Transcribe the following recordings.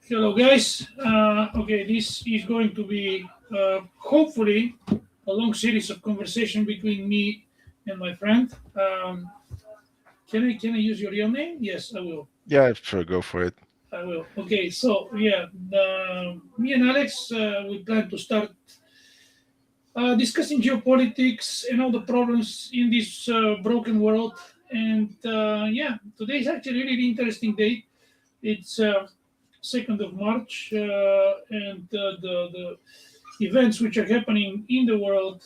Hello, guys. Okay, this is going to be hopefully a long series of conversation between me and my friend. Can I use your real name? Yes, I will. Yeah, sure, go for it. I will. Okay, so yeah, me and Alex we plan to start discussing geopolitics and all the problems in this broken world. And yeah, today is actually a really interesting day. It's 2nd of March, and the events which are happening in the world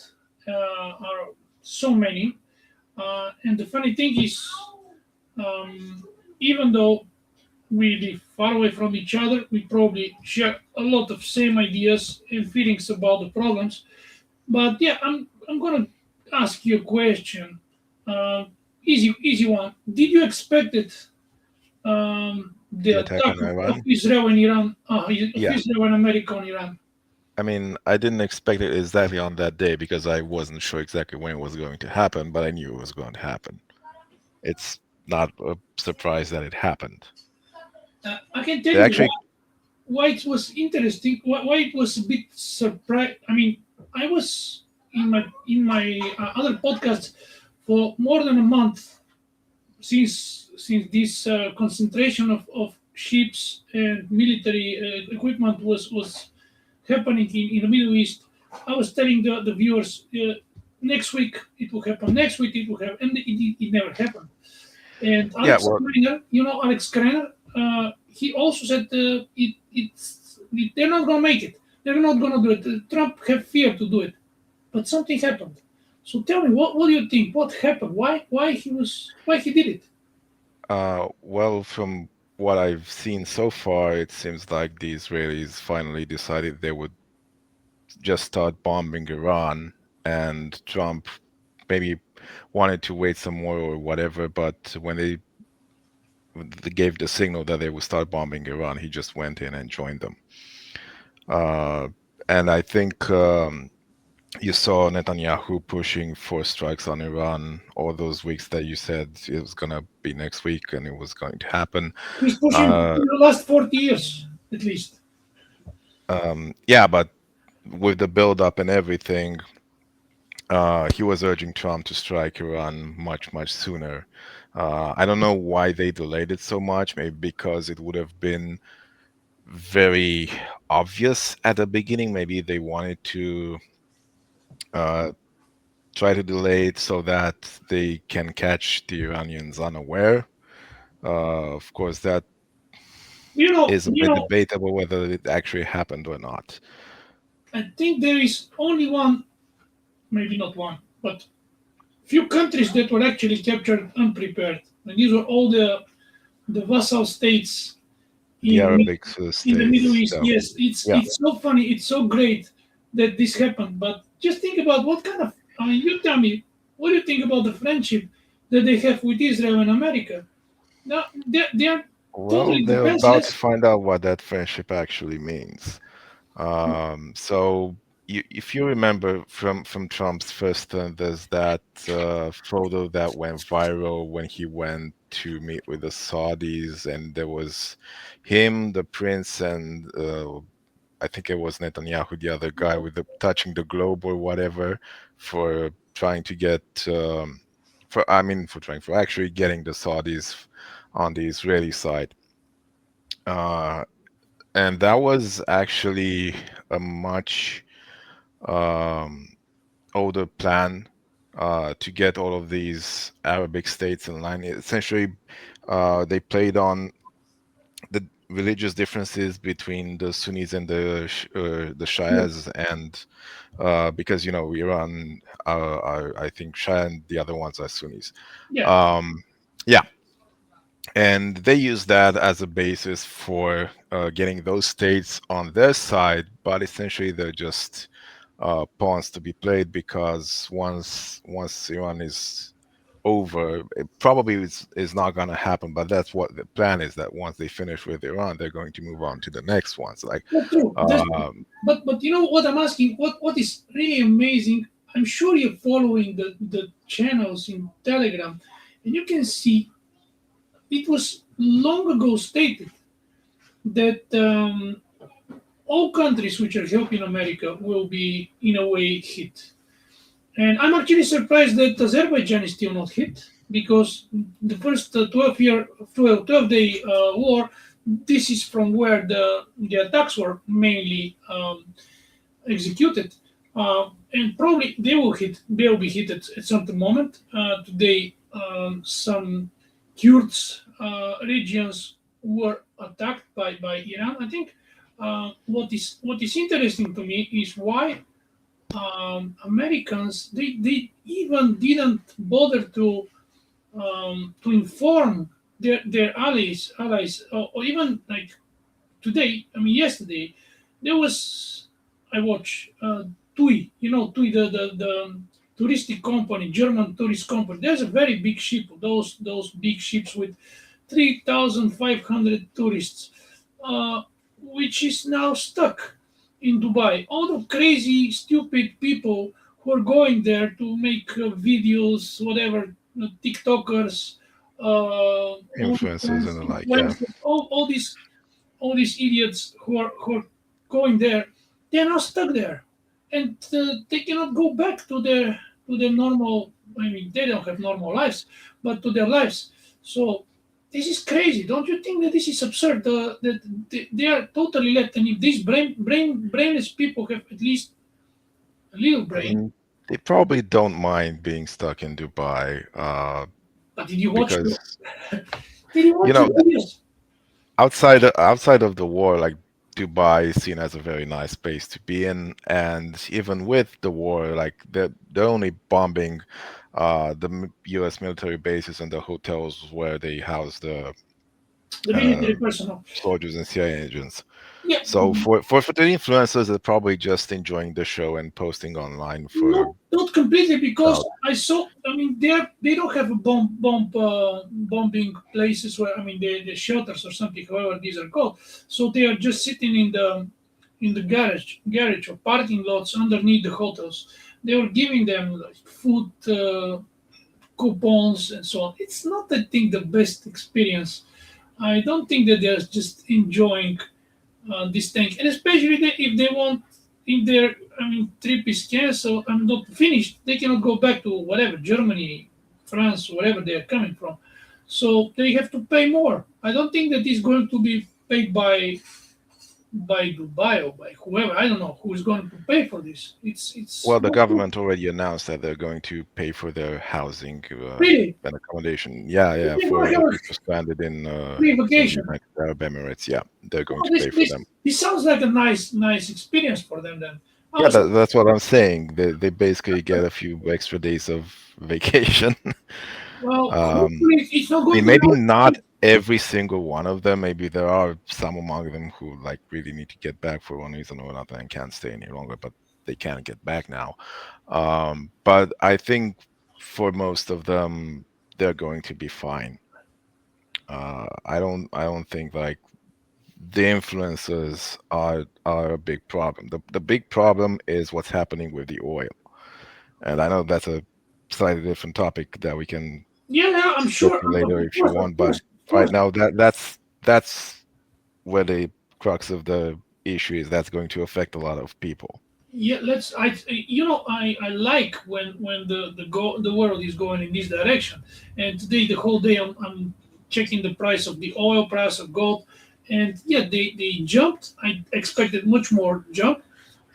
are so many. And the funny thing is, um, even though we live far away from each other, we probably share a lot of same ideas and feelings about the problems. But yeah, I'm gonna ask you a question. Uh, easy one. Did you expect it? The The attack attack on of Iran? Israel and Iran, of Yeah. Israel and America on Iran. I mean, I didn't expect it exactly on that day because I wasn't sure exactly when it was going to happen, but I knew it was going to happen. It's not a surprise that it happened. I can tell They you actually, why it was interesting, why it was a bit surprised. I mean, I was in my other podcast for more than a month since this concentration of ships and military equipment was happening in the Middle East. I was telling the viewers next week it will happen, next week it will happen, and it never happened. And yeah, Alex well, Kreiner, Alex Kreiner, he also said they're not going to make it. They're not going to do it. Trump have fear to do it, but something happened. So tell me, what do you think? What happened? Why he did it? from what I've seen so far, it seems like the Israelis finally decided they would just start bombing Iran, and Trump maybe wanted to wait some more or whatever, but when they gave the signal that they would start bombing Iran, he just went in and joined them. Uh, and I think you saw Netanyahu pushing for strikes on Iran all those weeks that you said it was going to be next week and it was going to happen. He's pushing Uh, in the last 40 years, at least. yeah, but with the build up and everything, he was urging Trump to strike Iran much, much sooner. I don't know why they delayed it so much, maybe because it would have been very obvious at the beginning. Maybe they wanted to uh, try to delay it so that they can catch the Iranians unaware. Of course, that You know, is a you bit know, debatable whether it actually happened or not. I think there is only one, maybe not one, but few countries that were actually captured unprepared. And these were all the vassal states The in Arabic in the Middle states, East. so Yes, yeah. it's so funny, it's so great that this happened. But just think about what kind of. I mean, you tell me, what do you think about the friendship that they have with Israel and America? Now they are Well, totally they're about to defenseless. find out what that friendship actually means. So if you remember from Trump's first term, there's that photo that went viral when he went to meet with the Saudis, and there was him, the prince, and I think it was Netanyahu, the other guy, with the touching the globe or whatever, for trying to get for I mean for actually getting the Saudis on the Israeli side. Uh, and that was actually a much um, older plan to get all of these Arabic states in line. Essentially, they played on the religious differences between the Sunnis and the Yeah, Shias, and because Iran are I think Shia and the other ones are Sunnis. yeah. Um, yeah, and they use that as a basis for getting those states on their side, but essentially they're just pawns to be played because once Iran is over, it probably is not going to happen. But that's what the plan is, that once they finish with Iran, they're going to move on to the next ones. Like, That's true. That's true. um, But you know what I'm asking? What is really amazing? I'm sure you're following the channels in Telegram, and you can see it was long ago stated. that all countries which are helping America will be in a way hit. And I'm actually surprised that Azerbaijan is still not hit because the first 12 day war, this is from where the attacks were mainly executed. And probably they will be hit at some moment. Today, some Kurds regions were attacked by Iran. I think what is interesting to me is why Americans they even didn't bother to inform their allies or even like today. I mean yesterday there was I watched TUI, TUI the touristic company, German tourist company. There's a very big ship, those big ships with 3,500 tourists, uh, which is now stuck in Dubai. All the crazy, stupid people who are going there to make videos, whatever, TikTokers, Influences and OnlyFans the like. Yeah. influencers, all these idiots who are going there, they are now stuck there, and they cannot go back to their normal. I mean, they don't have normal lives, but to their lives. So this is crazy. Don't you think that this is absurd? That they are totally left, and if these brainless people have at least a little I brain. mean, they probably don't mind being stuck in Dubai, But did you watch because the? Did you you watch the know videos? outside of the war, like Dubai is seen as a very nice place to be in, and even with the war, like they're only bombing U.S. military bases and the hotels where they house the The uh, military personnel. soldiers and CIA agents. Yeah, So for the influencers, they're probably just enjoying the show and posting online for not completely because clout. I saw. I mean, they don't have a bombing places where I mean the shelters or something, however these are called. So they are just sitting in the garage or parking lots underneath the hotels. They were giving them like food coupons and so on. It's not, I think, the best experience. I don't think that they're just enjoying this tank, and especially if they want, if their I mean trip is canceled and not finished, they cannot go back to whatever Germany, France, wherever they are coming from. So they have to pay more. I don't think that is going to be paid by Dubai or by whoever. I don't know who is going to pay for this. It's Well, the not good. government already announced that they're going to pay for their housing Really. and accommodation. Yeah, yeah, They're going for to the have a people stranded free in vacation. United Arab Emirates. Yeah, they're going Oh, to this pay for this them. this sounds like a nice experience for them then. Yeah, Oh, so that's what I'm saying. They basically get a few extra days of vacation. well, Um, hopefully it's not I going mean, to be maybe not like every single one of them. Maybe there are some among them who like really need to get back for one reason or another and can't stay any longer, but they can get back now. But I think for most of them, they're going to be fine. I don't think like the influencers are a big problem. The big problem is what's happening with the oil, and I know that's a slightly different topic that we can yeah, yeah, I'm get sure. to later Of if you course, of want. But course, of right course. now, that's where the crux of the issue is. That's going to affect a lot of people. Yeah, let's. I like when the world is going in this direction. And today, the whole day, I'm checking the price of the oil, price of gold, and yeah, they jumped. I expected much more jump.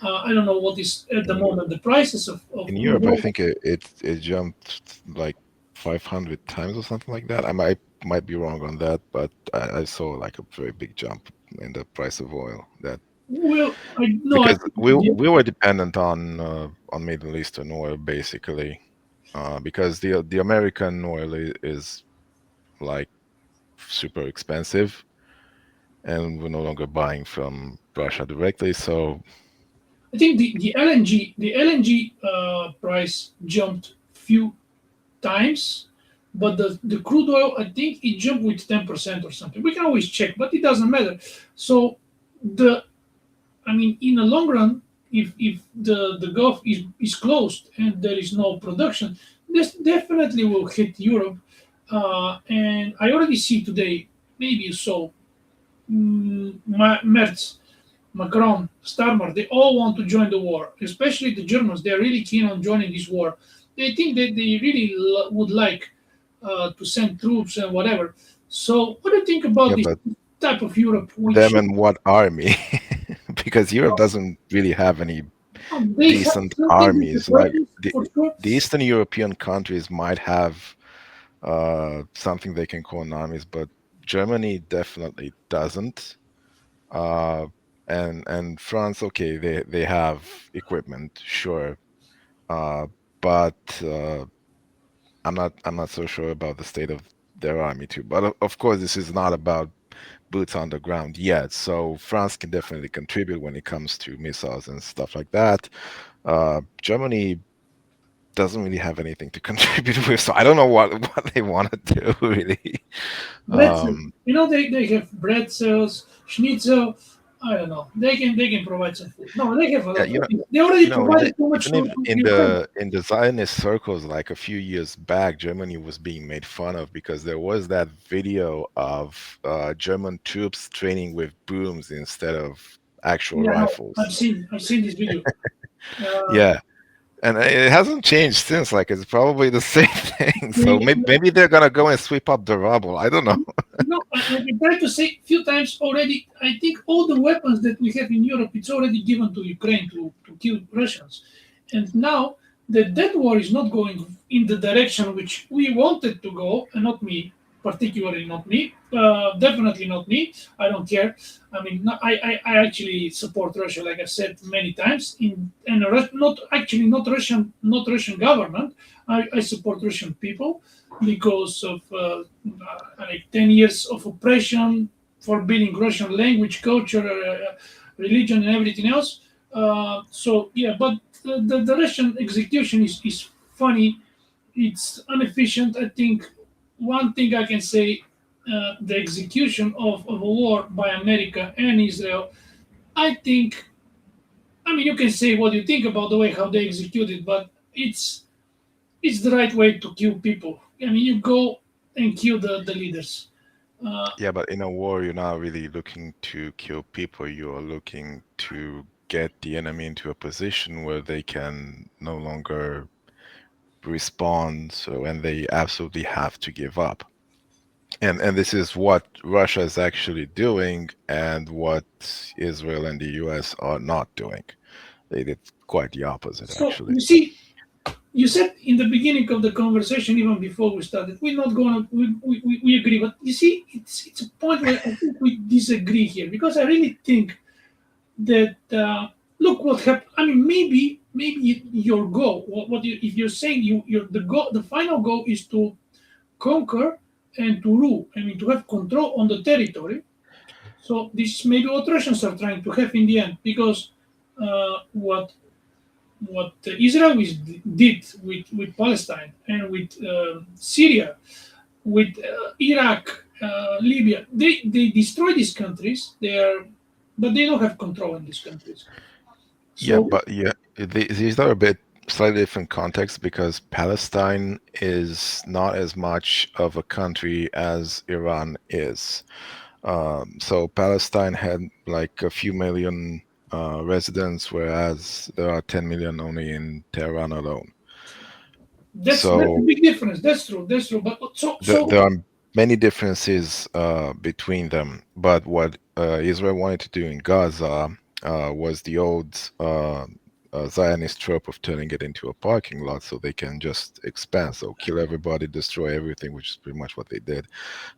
I don't know what is at the In moment the prices of in crude Europe, I oil. think it jumped like 500 times or something like that. I might be wrong on that, but I saw like a very big jump in the price of oil. That Well, I no, I because think yeah, we were dependent on Middle Eastern oil basically, because the American oil is like super expensive, and we're no longer buying from Russia directly. So I think the LNG price jumped few times, but the crude oil, I think it jumped with 10% or something. We can always check, but it doesn't matter. So the I mean, in the long run, if the Gulf is closed and there is no production, this definitely will hit Europe. And I already see today, maybe you saw. Merz, Macron, Starmer, they all want to join the war, especially the Germans. They're really keen on joining this war. They think that they really would like to send troops and whatever. So, what do you think about Yeah, this but type of Europe, them which and what army? Because Europe doesn't really have any they have decent strategic armies. Like weapons the for sure? the Eastern European countries might have something they can call an armies, but Germany definitely doesn't. Uh, and France, okay, they have equipment, sure, uh, but I'm not so sure about the state of their army too. But of course, this is not about boots on the ground yet. So France can definitely contribute when it comes to missiles and stuff like that. Germany doesn't really have anything to contribute with, so I don't know what they want to do really. Bretzels. Um, They have bretzels, schnitzel. I don't know. They can provide some food. No, they have a yeah, lot of things. They already even provided too much even if food to in Ukraine. the Zionist circles, like a few years back, Germany was being made fun of because there was that video of German troops training with brooms instead of actual Yeah, no, rifles. I've seen this video. Uh, Yeah, and it hasn't changed since. Like it's probably the same thing. So they, maybe they're gonna go and sweep up the rubble. I don't know. I tried to say a few times already. I think all the weapons that we have in Europe, it's already given to Ukraine to kill Russians, and now that war is not going in the direction which we wanted to go, and not me, particularly not me, definitely not me. I don't care. I mean, I actually support Russia, like I said many times. Not actually not Russian government. I support Russian people because of like 10 years of oppression, forbidding Russian language, culture, religion, and everything else. So yeah, but the Russian execution is funny. It's inefficient. I think one thing I can say, the execution of a war by America and Israel, I think, I mean, you can say what you think about the way how they execute it, but it's the right way to kill people. I mean, you go and kill the leaders. Uh, Yeah, but in a war, you're not really looking to kill people. You're looking to get the enemy into a position where they can no longer respond, so and they absolutely have to give up. And this is what Russia is actually doing, and what Israel and the US are not doing. They did quite the opposite, so actually. you see, you said in the beginning of the conversation, even before we started, we're not gonna we agree, but you see, it's a point where I think we disagree here because I really think that look what happened. I mean, maybe your goal, if you're saying your the goal, the final goal is to conquer and to rule. I mean, to have control on the territory. So this is maybe what Russians are trying to have in the end, because what Israel did with Palestine and with Syria, with Iraq, Libya, they destroy these countries. But they don't have control in these countries. Yeah, So but yeah, these are a bit slightly different contexts because Palestine is not as much of a country as Iran is. So Palestine had like a few million residents, whereas there are 10 million only in Tehran alone. that's a So big difference. That's true. That's true. But there are many differences between them. But what Israel wanted to do in Gaza was the old Zionist trope of turning it into a parking lot so they can just expand. So kill everybody, destroy everything, which is pretty much what they did.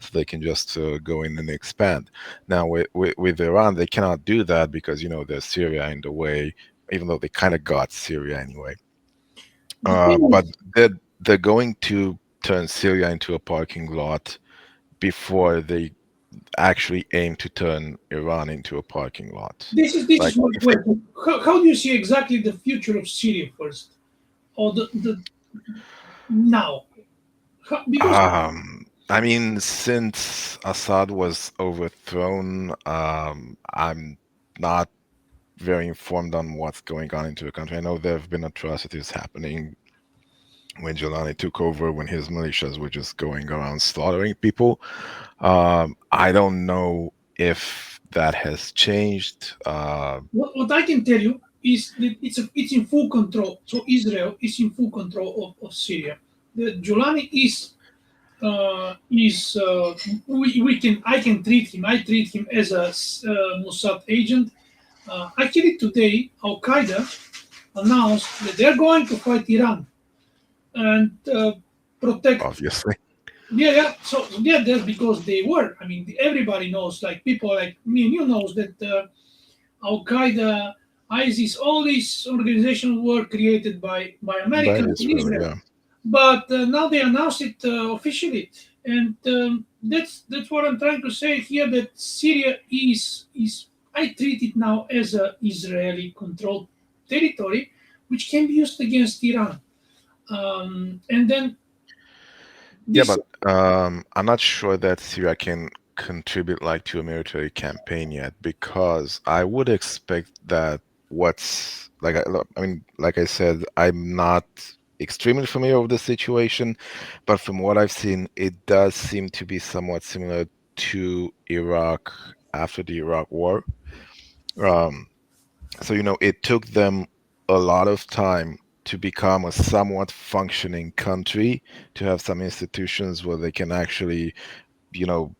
So they can just go in and expand. Now, with Iran, they cannot do that because, there's Syria in the way, even though they kind of got Syria anyway. the thing But is, they're going to turn Syria into a parking lot before they actually aim to turn Iran into a parking lot. this Like is my if they, question. How do you see exactly the future of Syria first, or the now? Because I mean, since Assad was overthrown, I'm not very informed on what's going on into the country. I know there have been atrocities happening when Jelani took over, when his militias were just going around slaughtering people. I don't know if that has changed. What I can tell you is that it's in full control. So Israel is in full control of Syria. The Julani is we can I can treat him. I treat him as a Mossad agent. Actually, today Al Qaeda announced that they're going to fight Iran and protect. Obviously. Yeah, yeah. So they're there because they were. I mean, everybody knows. Like people like me and you knows that Al Qaeda, ISIS, all these organizations were created by By Americans in Israel, Israel. yeah. But now they announced it officially, and that's what I'm trying to say here. That Syria is I treat it now as a Israeli controlled territory, which can be used against Iran. And then Yeah, this but I'm not sure that Syria can contribute like to a military campaign yet, because I would expect that what's like I mean, like I said, I'm not extremely familiar with the situation, but from what I've seen, it does seem to be somewhat similar to Iraq after the Iraq War. Um, so, it took them a lot of time to become a somewhat functioning country, to have some institutions where they can actually, you know,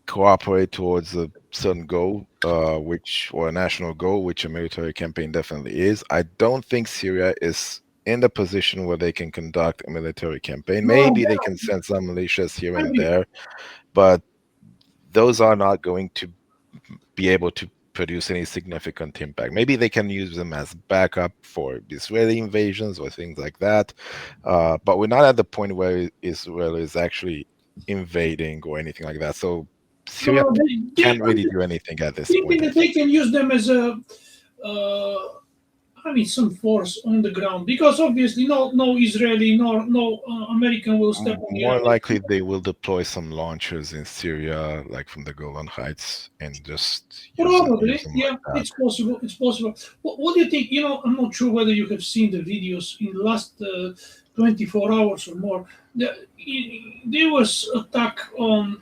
cooperate towards a certain goal, or a national goal, which a military campaign definitely is. I don't think Syria is in the position where they can conduct a military campaign. no, Maybe they can send some militias here I and agree. there, but those are not going to be able to produce any significant impact. Maybe they can use them as backup for Israeli invasions or things like that. But we're not at the point where Israel is actually invading or anything like that. So No, Syria no, can't I'm really just do anything at this thinking point, I that they think. can use them as a uh, I mean, some force on the ground because obviously no Israeli nor no American will step on More Iran. likely they will deploy some launchers in Syria, like from the Golan Heights, and just use Probably, them yeah, like that. it's possible. It's possible. What do you think? I'm not sure whether you have seen the videos in the last 24 hours or more. There was attack on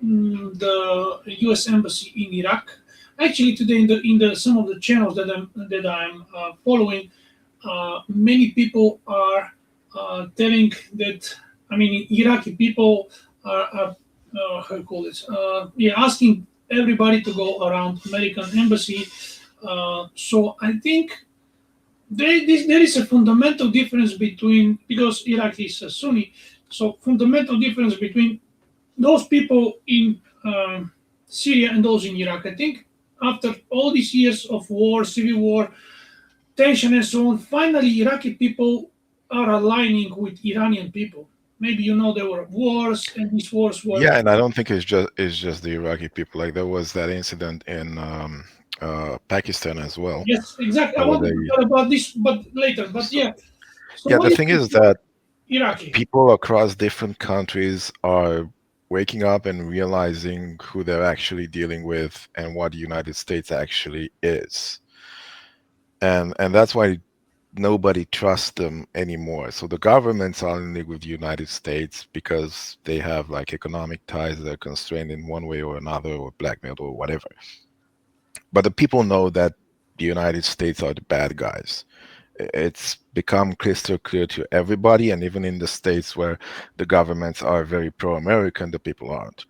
the U.S. embassy in Iraq. Actually, today in the some of the channels that I'm following, many people are telling that, I mean, Iraqi people are how you call this? Yeah, asking everybody to go around American embassy. So I think there is a fundamental difference between, because Iraq is a Sunni, so fundamental difference between those people in Syria and those in Iraq. I think after all these years of war, civil war, tension and so on, finally Iraqi people are aligning with Iranian people. Maybe there were wars, and these wars were. Yeah, and I don't think it's just the Iraqi people. Like there was that incident in Pakistan as well, Yes, exactly. I where wanted to they. tell about this, but later. But So, yeah. So yeah, what the do you thing think is about that Iraqi? people across different countries are waking up and realizing who they're actually dealing with and what the United States actually is, and that's why nobody trusts them anymore. So the governments are only with the United States because they have like economic ties that are constrained in one way or another, or blackmailed or whatever. But the people know that the United States are the bad guys. It's become crystal clear to everybody, and even in the states where the governments are very pro-American, the people aren't.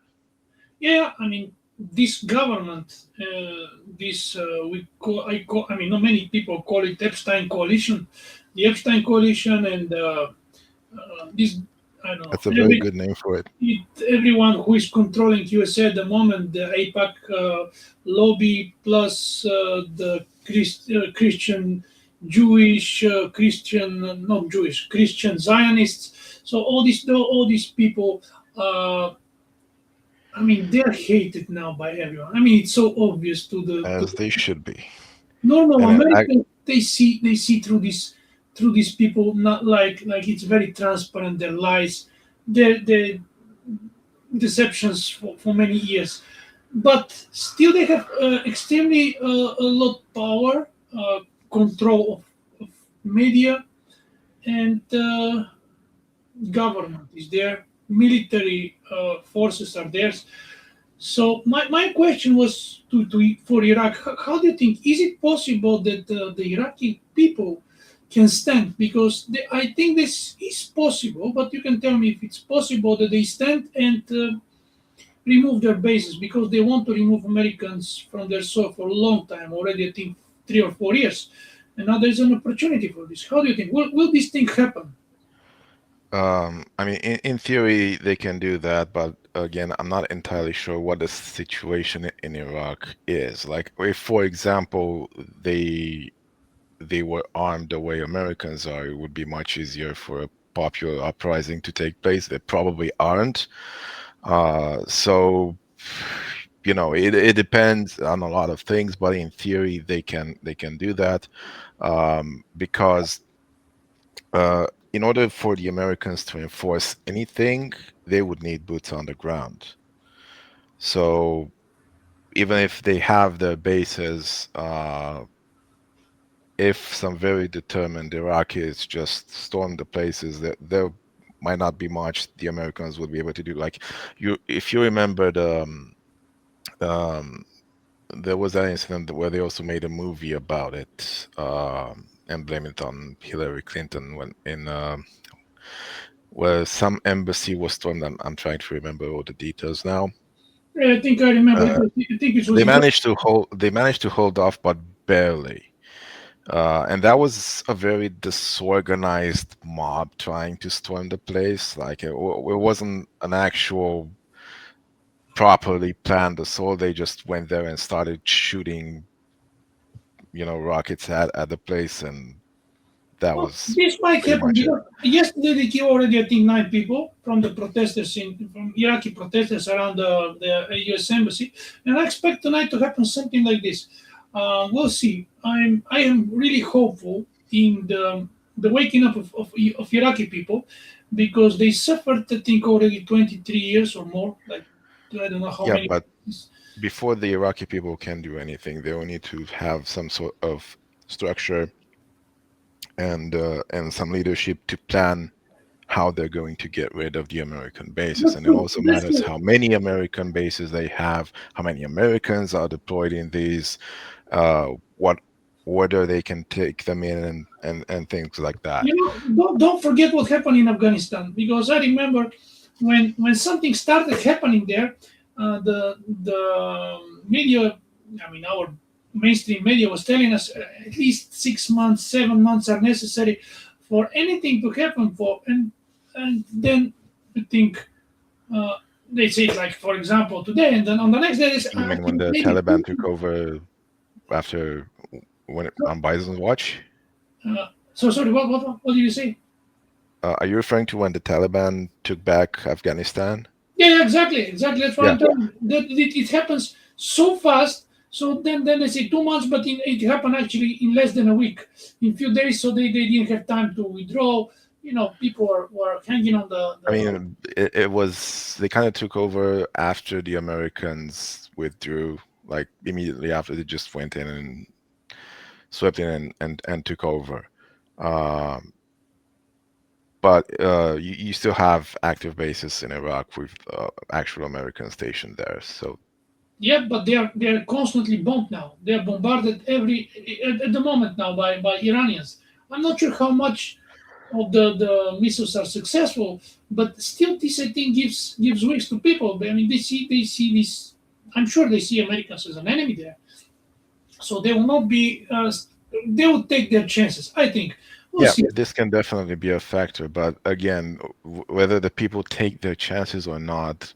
Yeah, I mean, this government, this I mean, not many people call it Epstein coalition, the Epstein coalition, and this, I don't know, That's a very good name for it. everyone who is controlling USA at the moment, the APAC lobby plus the Christian, Jewish, Christian, not Jewish, Christian Zionists. So all these people. I mean, they're hated now by everyone. I mean, it's so obvious to As they should be. normal And Americans. They see through these people, not like it's very transparent. Their lies, their deceptions for many years, but still they have extremely a lot power, control of media, and government is there. Military forces are there. So my question was to for Iraq. How do you think is it possible that the Iraqi people can stand? Because I think this is possible, but you can tell me if it's possible that they stand and remove their bases because they want to remove Americans from their soil for a long time already. I think 3 or 4 years, and now there's an opportunity for this. How do you think will this thing happen? I mean, in theory, they can do that, but again, I'm not entirely sure what the situation in Iraq is. Like, if, for example, they were armed the way Americans are, it would be much easier for a popular uprising to take place. They probably aren't. So, it depends on a lot of things, but in theory, they can do that, because in order for the Americans to enforce anything, they would need boots on the ground. So even if they have their bases, if some very determined Iraqis just storm the places, there might not be much the Americans would be able to do. Like, if you remember um, there was that incident where they also made a movie about it, and blame it on Hillary Clinton when in where some embassy was stormed. I'm trying to remember all the details now. Yeah, I think I remember. Uh, I think it was they in. managed to hold off, but barely. And that was a very disorganized mob trying to storm the place. Like, it wasn't an actual properly planned assault. They just went there and started shooting, rockets at the place, and that Well, was this might pretty happen much it. because yesterday they killed already, I think, 9 people from the protesters from Iraqi protesters around the U.S. embassy, and I expect tonight to happen something like this. We'll see. I am really hopeful in the waking up of Iraqi people because they suffered, I think, already 23 years or more. Like I don't know how Yeah, many. but before the Iraqi people can do anything, they will need to have some sort of structure and some leadership to plan how they're going to get rid of the American bases. That's And it true. also That's matters true. how many American bases they have, how many Americans are deployed in these, what order they can take them in, and things like that. Don't forget what happened in Afghanistan because I remember when something started happening there, the media, I mean our mainstream media was telling us at least 6 months, 7 months are necessary for anything to happen for, and then you think uh, they say like for example today, and then on the next day they say, You I mean when think the maybe Taliban took over after when on Biden's watch? so sorry what did you say? Are you referring to when the Taliban took back Afghanistan? Yeah, exactly, exactly. That's what Yeah. I'm telling you. That it happens so fast. So then they say 2 months, but it happened actually in less than a week, in few days. So they didn't have time to withdraw. People were hanging on I the. mean, it was they kind of took over after the Americans withdrew, like immediately after they just went in and swept in and took over. Um, but you still have active bases in Iraq with actual Americans stationed there. So Yeah, but they are constantly bombed now. They are bombarded at the moment now by Iranians. I'm not sure how much of the missiles are successful, but still this I think gives wings to people. I mean they see this. I'm sure they see Americans as an enemy there, so they will not be. They will take their chances. I think we'll yeah, see. this can definitely be a factor. But again, whether the people take their chances or not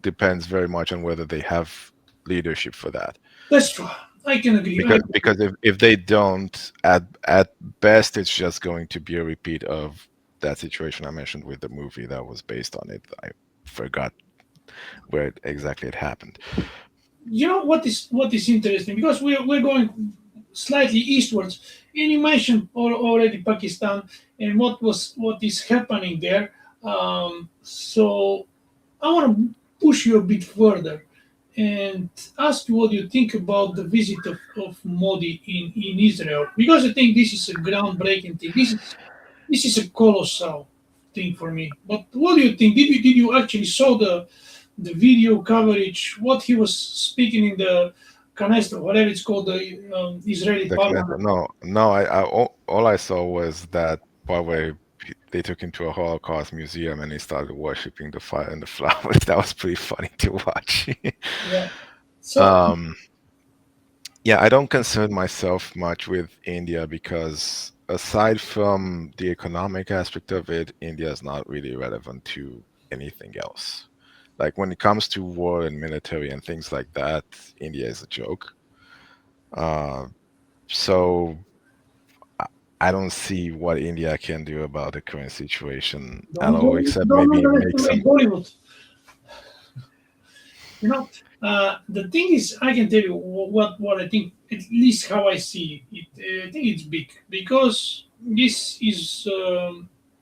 depends very much on whether they have leadership for that. That's true. I can agree. I Because if they don't, at best it's just going to be a repeat of that situation I mentioned with the movie that was based on it. I forgot where exactly it happened. what is interesting because we're going slightly eastwards, and you mentioned already Pakistan and what is happening there. So I want to push you a bit further and ask you what you think about the visit of Modi in Israel because I think this is a groundbreaking thing. This is a colossal thing for me. But what do you think? Did you actually saw the video coverage, what he was speaking in the Knesset, whatever it's called, the Israeli The Knesset. parliament. No, all I saw was that part where they took him to a Holocaust museum and he started worshiping the fire and the flowers. That was pretty funny to watch. Yeah. So um, yeah, I don't concern myself much with India because aside from the economic aspect of it, India is not really relevant to anything else. Like when it comes to war and military and things like that, India is a joke. Uh, so I I don't see what India can do about the current situation at all, except don't maybe make underestimate some. Bollywood. You know, the thing is, I can tell you what I think. At least how I see it. I think it's big because this is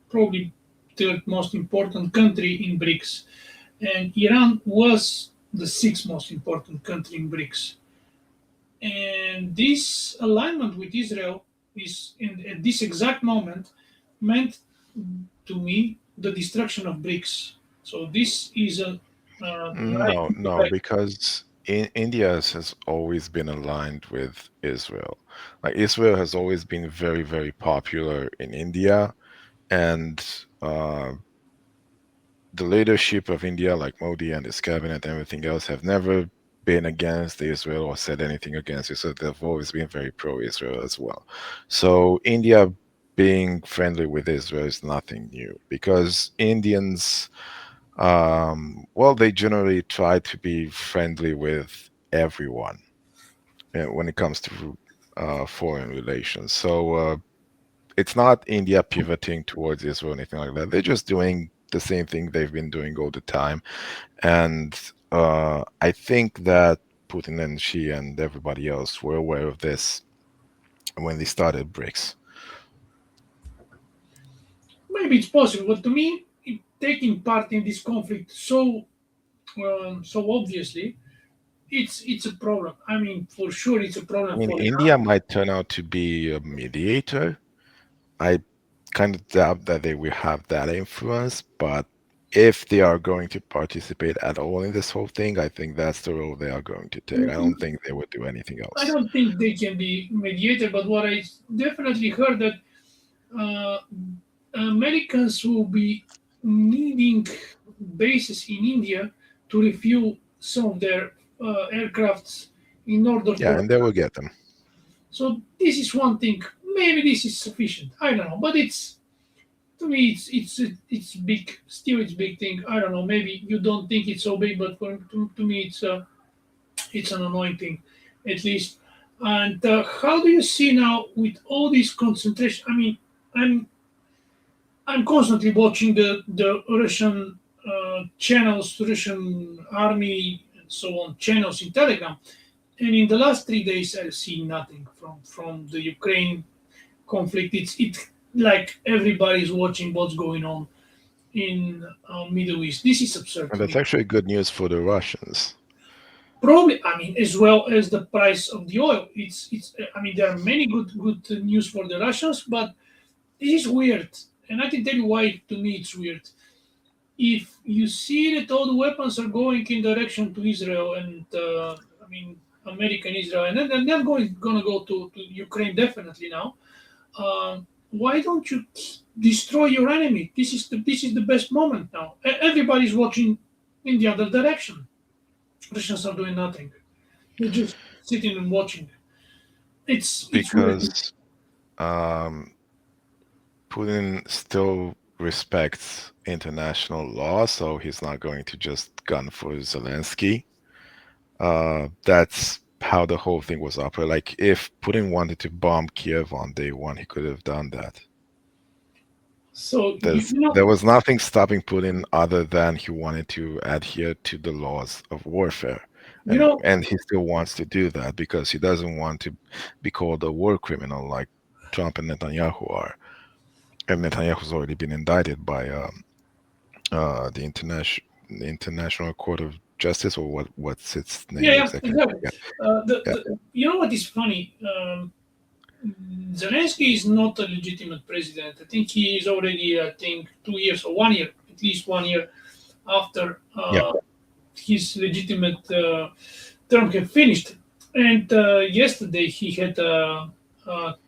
probably the most important country in BRICS, and Iran was the sixth most important country in BRICS. And this alignment with Israel is, at this exact moment, meant to me the destruction of BRICS. So this is a right No, effect. because India has always been aligned with Israel. Like Israel has always been very, very popular in India, and the leadership of India, like Modi and his cabinet and everything else, have never been against Israel or said anything against it. So they've always been very pro-Israel as well. So India being friendly with Israel is nothing new because Indians, well, they generally try to be friendly with everyone when it comes to foreign relations. So it's not India pivoting towards Israel or anything like that. They're just doing the same thing they've been doing all the time. And I think that Putin and Xi and everybody else were aware of this when they started BRICS. Maybe it's possible, but to me, taking part in this conflict so obviously, it's a problem. I mean, for sure, it's a I problem mean, for India Iran. might turn out to be a mediator. I kind of doubt that they will have that influence, but if they are going to participate at all in this whole thing, I think that's the role they are going to take. I don't think they would do anything I else. don't think they can be mediator, but what I definitely heard that uh, Americans will be needing bases in India to refuel some of their aircrafts in order Yeah, for. and they will get them. So this is one thing. Maybe this is sufficient. I don't know, but it's to me it's big. Still, it's big thing. I don't know. Maybe you don't think it's so big, but to me it's an annoying thing, at least. And how do you see now with all this concentration? I mean, I'm I'm constantly watching the Russian channels, Russian army, and so on channels in Telegram. And in the last 3 days, I've seen nothing from the Ukraine conflict. It's like everybody's watching what's going on in Middle East. This is absurd And to that's me. actually good news for the Russians. Probably, I mean, as well as the price of the oil. It's. I mean, there are many good news for the Russians, but this is weird, and I can tell you why. To me, it's weird. If you see that all the weapons are going in direction to Israel, and I mean America and Israel, and then they're gonna go to Ukraine definitely now. Why don't you destroy your enemy? This is the best moment now. Everybody's watching in the other direction. Russians are doing nothing. They're just sitting and watching. It's weird. Because um, Putin still respects international law, so he's not going to just gun for Zelensky. That's how the whole thing was operated. Like, if Putin wanted to bomb Kiev on day one, he could have done that. So There was nothing stopping Putin other than he wanted to adhere to the laws of warfare. you know, And he still wants to do that because he doesn't want to be called a war criminal like Trump and Netanyahu are. And Netanyahu's already been indicted by the International Court of Justice, or what's its yeah, name yeah, exactly? exactly. Yeah, yeah. You know what is funny? Zelensky is not a legitimate president. I think he is already, I think, 2 years or 1 year, at least 1 year after Yeah. his legitimate term had finished. And yesterday he had a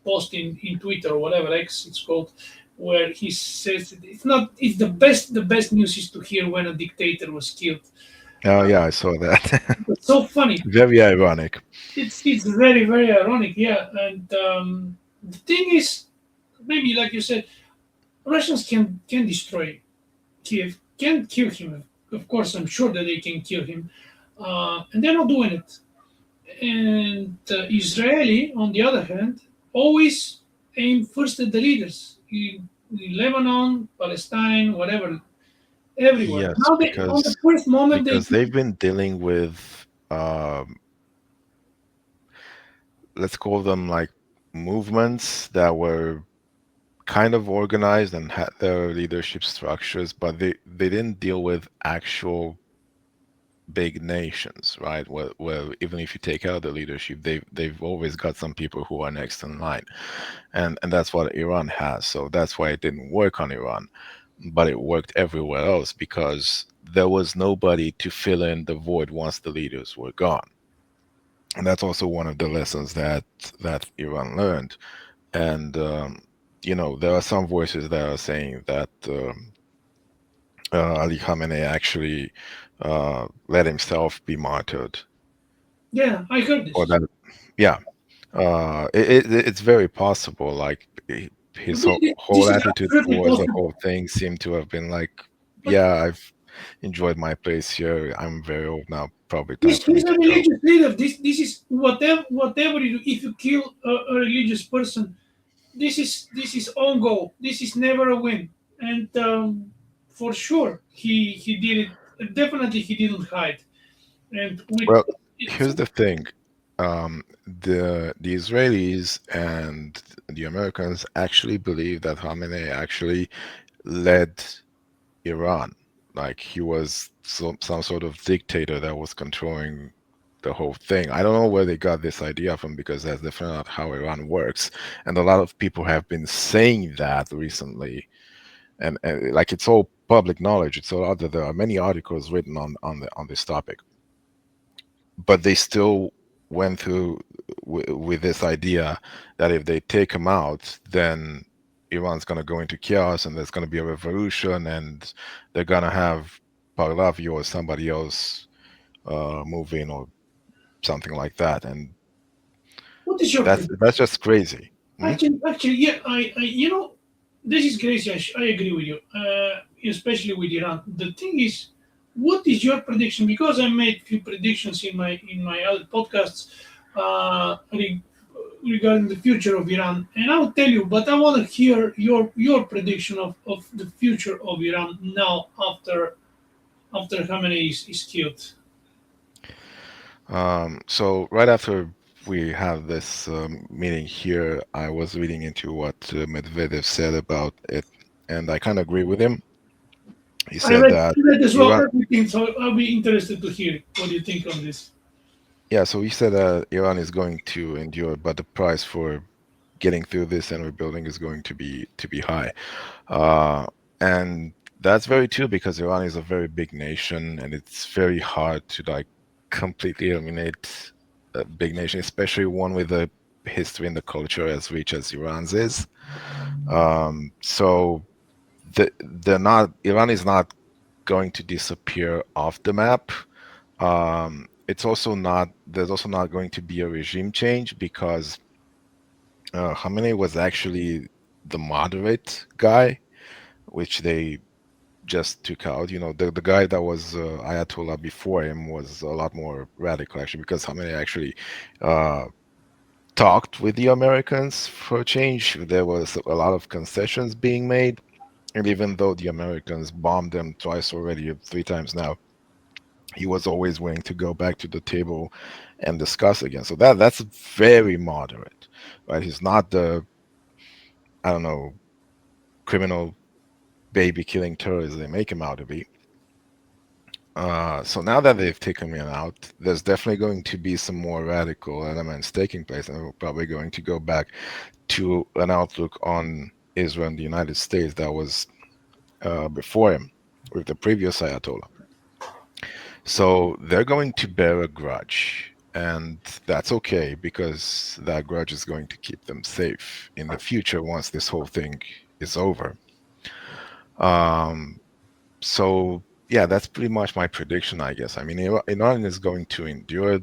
post in Twitter or whatever X it's called, where he says that it's not it's the best news is to hear when a dictator was killed. Oh yeah, I saw that. It's so funny. Very ironic. It's very very ironic, yeah. And the thing is, maybe like you said, Russians can destroy Kiev, can kill him. Of course, I'm sure that they can kill him, and they're not doing it. And Israeli, on the other hand, always aim first at the leaders in Lebanon, Palestine, whatever, everywhere. Yes, Now they, on the first moment, they because they've been dealing with let's call them like movements that were kind of organized and had their leadership structures, but they didn't deal with actual big nations, right? Where even if you take out the leadership, they've always got some people who are next in line, and that's what Iran has. So that's why it didn't work on Iran, but it worked everywhere else because there was nobody to fill in the void once the leaders were gone. And that's also one of the lessons that Iran learned. And there are some voices that are saying that Ali Khamenei actually let himself be martyred, yeah, I heard or this. that, yeah, it's very possible. Like his This whole is attitude absolutely towards the possible. whole thing seemed to have been like, But yeah, I've enjoyed my place here. I'm very old now. Probably time he's, for me he's a to go. religious leader. This is whatever you do. If you kill a religious person, this is on goal. This is never a win. And for sure, he did it. Definitely, he didn't hide. And with Well, it's, here's the thing. The Israelis and the Americans actually believe that Khamenei actually led Iran. Like he was some sort of dictator that was controlling the whole thing. I don't know where they got this idea from because that's definitely not how Iran works. And a lot of people have been saying that recently. And like it's all public knowledge. It's all out there. There are many articles written on this topic, but they still went through with this idea that if they take him out, then Iran's going to go into chaos and there's going to be a revolution and they're going to have Pahlavi or somebody else move in or something like that. And what is your that's just crazy. Hmm? actually, yeah, this is crazy. I agree with you, especially with Iran. The thing is, what is your prediction? Because I made few predictions in my other podcasts uh, re- regarding the future of Iran, and I'll tell you. But I want to hear your prediction of the future of Iran now after Khamenei is killed. So right after we had this meeting here, I was reading into what Medvedev said about it, and I kind of agree with him. He I said read, that I read as well Iran, everything, so I'll be interested to hear what you think on this. yeah, so he said that Iran is going to endure, but the price for getting through this and rebuilding is going to be high. Uh, and that's very true because Iran is a very big nation, and it's very hard to like completely eliminate a big nation, especially one with a history and the culture as rich as Iran's is. So they're not Iran is not going to disappear off the map. It's also not There's also not going to be a regime change because Khamenei was actually the moderate guy, which they just took out. The guy that was Ayatollah before him was a lot more radical, actually, because Khamenei actually uh, talked with the Americans for a change. There was a lot of concessions being made, and even though the Americans bombed them twice already, three times now, he was always willing to go back to the table and discuss again. So that's very moderate, right? He's not the, I don't know, criminal baby killing terrorist they make him out to be. So now that they've taken him out, there's definitely going to be some more radical elements taking place, and we're probably going to go back to an outlook on Israel and the United States that was before him with the previous Ayatollah. So they're going to bear a grudge, and that's okay because that grudge is going to keep them safe in the future once this whole thing is over. Um, so yeah, that's pretty much my prediction, I guess. I mean, Iran is going to endure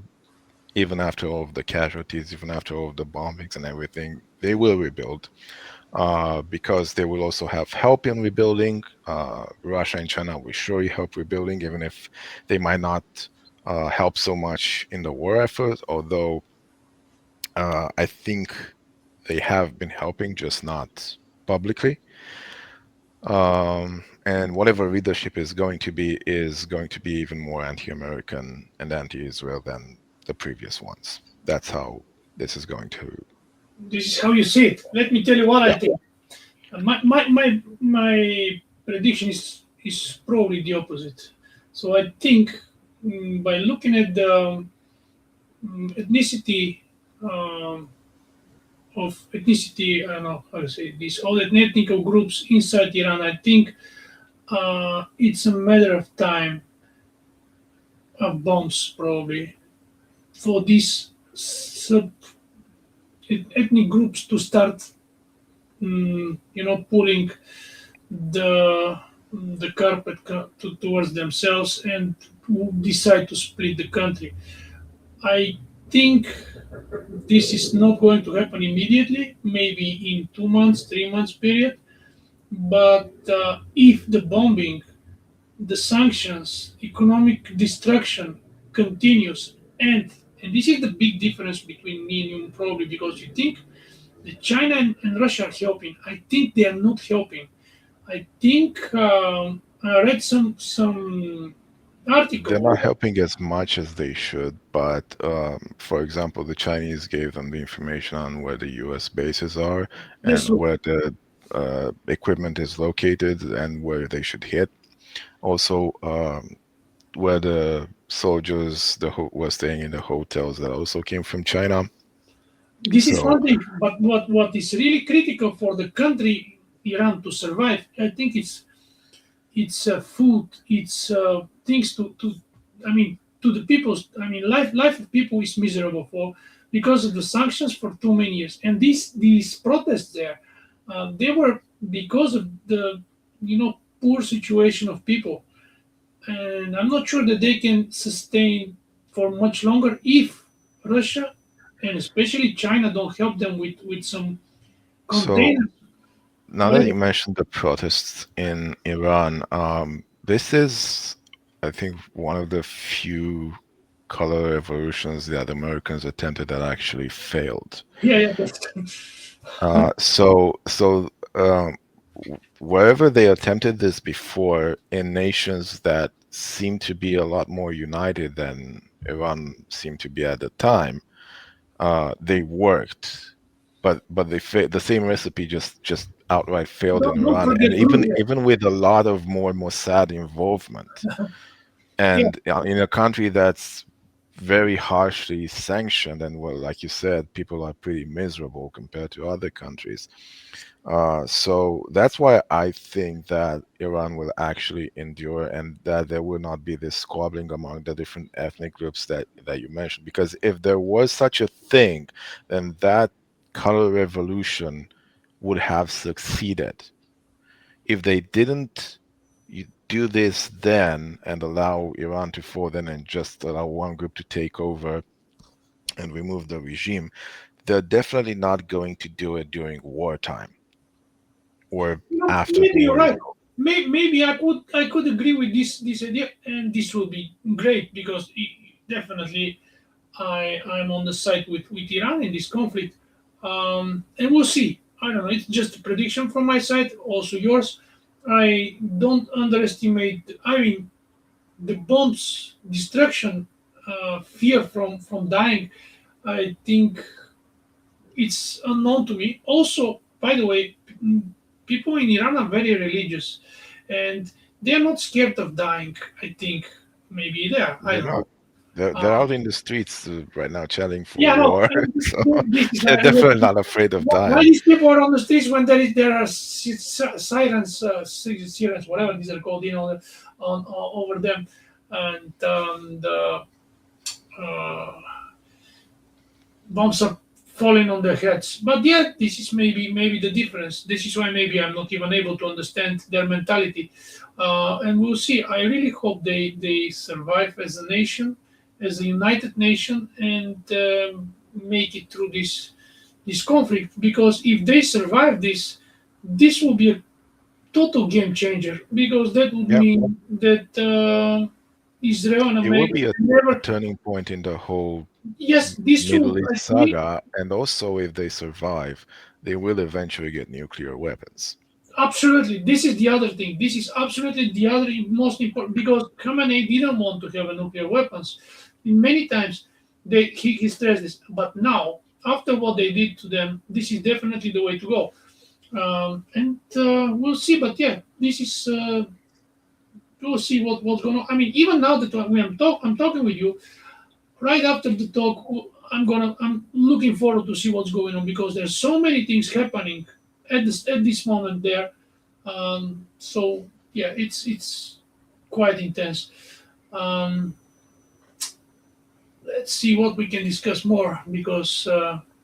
even after all of the casualties, even after all of the bombings and everything. They will rebuild because they will also have help in rebuilding. Russia and China will surely help rebuilding, even if they might not help so much in the war effort. Although I think they have been helping, just not publicly. And whatever leadership is going to be even more anti-American and anti-Israel than the previous ones. That's how this is going to. This is how you see it. Let me tell you what I Yeah, think. My prediction is probably the opposite. So I think by looking at the ethnicity um, ethnicity, I don't know how to say these all ethnic groups inside Iran, I think it's a matter of time of bombs probably for these sub ethnic groups to start, pulling the towards themselves and decide to split the country. I think this is not going to happen immediately, maybe in 2 months, 3 months period. But if the bombing, the sanctions, economic destruction continues, and this is the big difference between me and you probably because you think that China and Russia are helping. I think they are not helping. I think I read some they're not article. helping as much as they should, but for example, the Chinese gave them the information on where the US bases are This and where the equipment is located and where they should hit. Also, where the soldiers were staying in the hotels that also came from China. this is So, one thing, but what is really critical for the country Iran to survive, I think it's food, it's things to I mean to the people's I mean life of people is miserable for because of the sanctions for too many years, and these protests there, they were because of the poor situation of people, and I'm not sure that they can sustain for much longer if Russia and especially China don't help them with some so containers. now that you mentioned the protests in Iran, this is, I think, one of the few color revolutions that Americans attempted that actually failed. Yeah, yeah, that's, So wherever they attempted this before in nations that seem to be a lot more united than Iran seemed to be at the time, they worked, but the same recipe just outright failed in don't Iran, forget and even Georgia. even with a lot of more Mossad involvement, Yeah, and in a country that's very harshly sanctioned, and well, like you said, people are pretty miserable compared to other countries. So that's why I think that Iran will actually endure and that there will not be this squabbling among the different ethnic groups that you mentioned. Because if there was such a thing, then that color revolution would have succeeded. If they didn't do this then and allow Iran to fall then and just allow one group to take over and remove the regime, they're definitely not going to do it during wartime or after the maybe you're war is right. Maybe I could agree with this idea, and this will be great because definitely I'm on the side with Iran in this conflict, and we'll see. I don't know. It's just a prediction from my side, also yours. I don't underestimate. I mean, the bombs, destruction, fear from dying. I think it's unknown to me. Also, by the way, people in Iran are very religious, and they are not scared of dying. I think maybe they are. I they're don't know. not. They're Uh, out in the streets right now chanting for yeah, no. war, And so this is they're definitely not afraid of why dying. these people are on the streets when there are sirens, sirens, whatever these are called, over them. and the uh, bombs are falling on their heads. But yeah, this is maybe the difference. This is why maybe I'm not even able to understand their mentality. And we'll see. I really hope they survive as a nation, as a united nation, and make it through this conflict. Because if they survive this, this will be a total game changer. Because that would Yeah, mean that Israel and it will America be a never. turning point in the whole Yes, this will. Middle East saga, and also if they survive, they will eventually get nuclear weapons. Absolutely, this is the other thing. This is absolutely the other most important because Khamenei didn't want to have a nuclear weapons. Many times he stressed this, but now after what they did to them, this is definitely the way to go. And we'll see. But yeah, this is we'll see what's going on. I mean, even now that I'm talking with you, right after the talk, I'm looking forward to see what's going on because there's so many things happening at this moment there. So yeah, it's quite intense. Um, let's see what we can discuss more because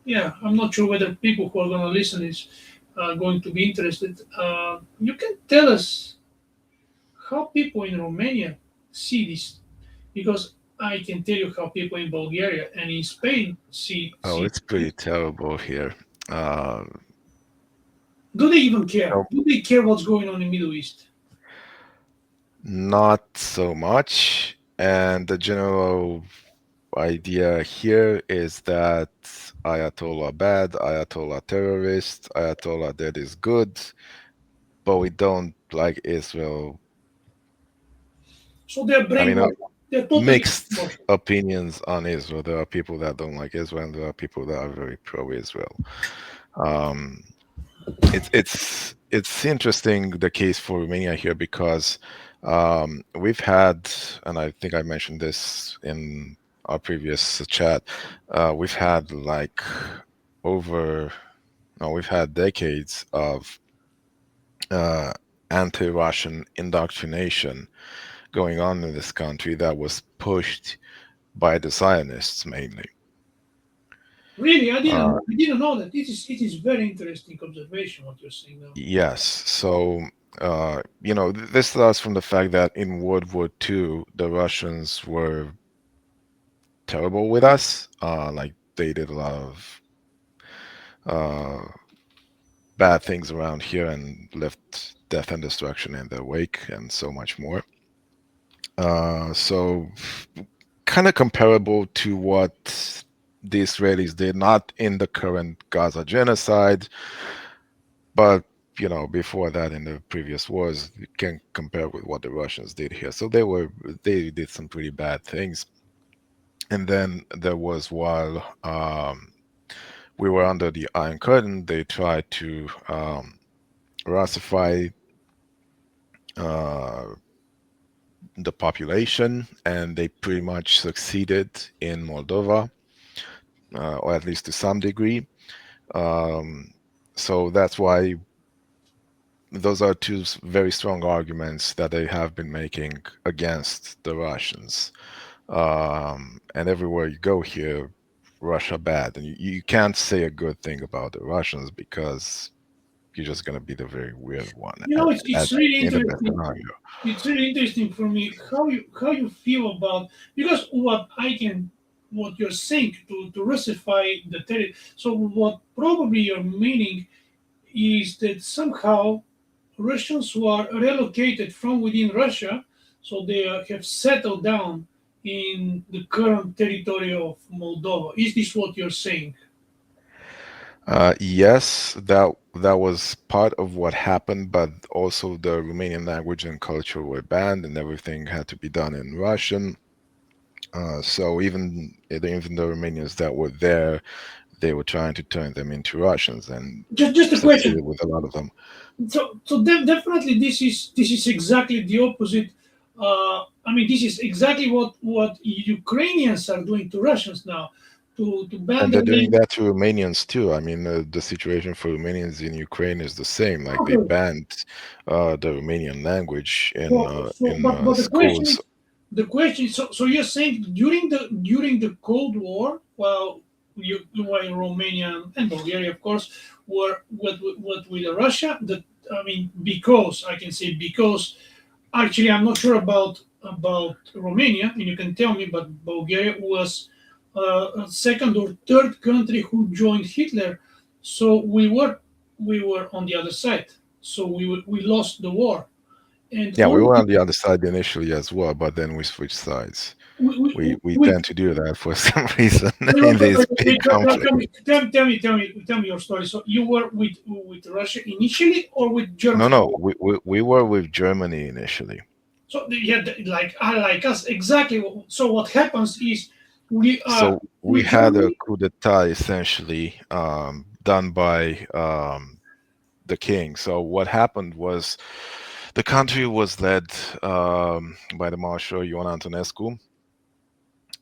yeah, I'm not sure whether people who are going to listen is going to be interested. You can tell us how people in Romania see this because I can tell you how people in Bulgaria and in Spain see Oh, see. it's pretty terrible here. Uh, Do they even care? no, Do they care what's going on in Middle East? not so much. And the general idea here is that Ayatollah bad, Ayatollah terrorist, Ayatollah that is good, but we don't like Israel. So they're I mean, brainwashed. They're totally mixed brainwashed. opinions on Israel. There are people that don't like Israel, and there are people that are very pro-Israel. Um, it's interesting the case for Romania here because we've had, and I think I mentioned this in our previous chat, we've had like over no, we've had decades of uh, anti-Russian indoctrination going on in this country that was pushed by the Zionists mainly. Really, I didn't Uh, know. I didn't know that. It is very interesting observation what you're saying now. yes, so this starts from the fact that in World War II, the Russians were terrible with us. Like they did a lot of uh, bad things around here and left death and destruction in their wake, and so much more. So kind of comparable to what the Israelis did, not in the current Gaza genocide, but before that in the previous wars, you can compare with what the Russians did here. So they did some pretty bad things. And then there was while we were under the Iron Curtain, they tried to Russify uh, the population, and they pretty much succeeded in Moldova, or at least to some degree. Um, so that's why those are two very strong arguments that they have been making against the Russians. And everywhere you go here, Russia bad, and you can't say a good thing about the Russians because you're just going to be the very weird one at It's really in the best interesting. scenario. It's really interesting for me how you feel about because what you're saying to Russify the territory. So what probably you're meaning is that somehow Russians who are relocated from within Russia, so they have settled down in the current territory of Moldova. Is this what you're saying? Yes, that was part of what happened, but also the Romanian language and culture were banned, and everything had to be done in Russian. So even the Romanians that were there, they were trying to turn them into Russians and Just a question. succeeded with a lot of them. So definitely this is exactly the opposite. I mean, this is exactly what Ukrainians are doing to Russians now, to ban And they're them doing in. that to Romanians too. I mean, the situation for Romanians in Ukraine is the same. Like they Okay, banned the Romanian language so but the question is, schools. the question. So you're saying during the Cold War, well, while Romania and Bulgaria, of course, were with Russia. That, I mean, because I can say, because actually I'm not sure about Romania, and you can tell me, but Bulgaria was a second or third country who joined Hitler. So we were on the other side. So we lost the war, and Yeah, we were only on the other side initially as well, but then we switched sides. we, we, We we, tend to do that for some reason wait, in wait, wait, these wait, big wait, conflicts. tell me your story. So you were with Russia initially, or with No, Germany? no, we were with Germany initially. So yeah, like us exactly. So what happens is we are So we with had a Germany. coup d'etat essentially done by the king. So what happened was the country was led by the Marshal Ioan Antonescu,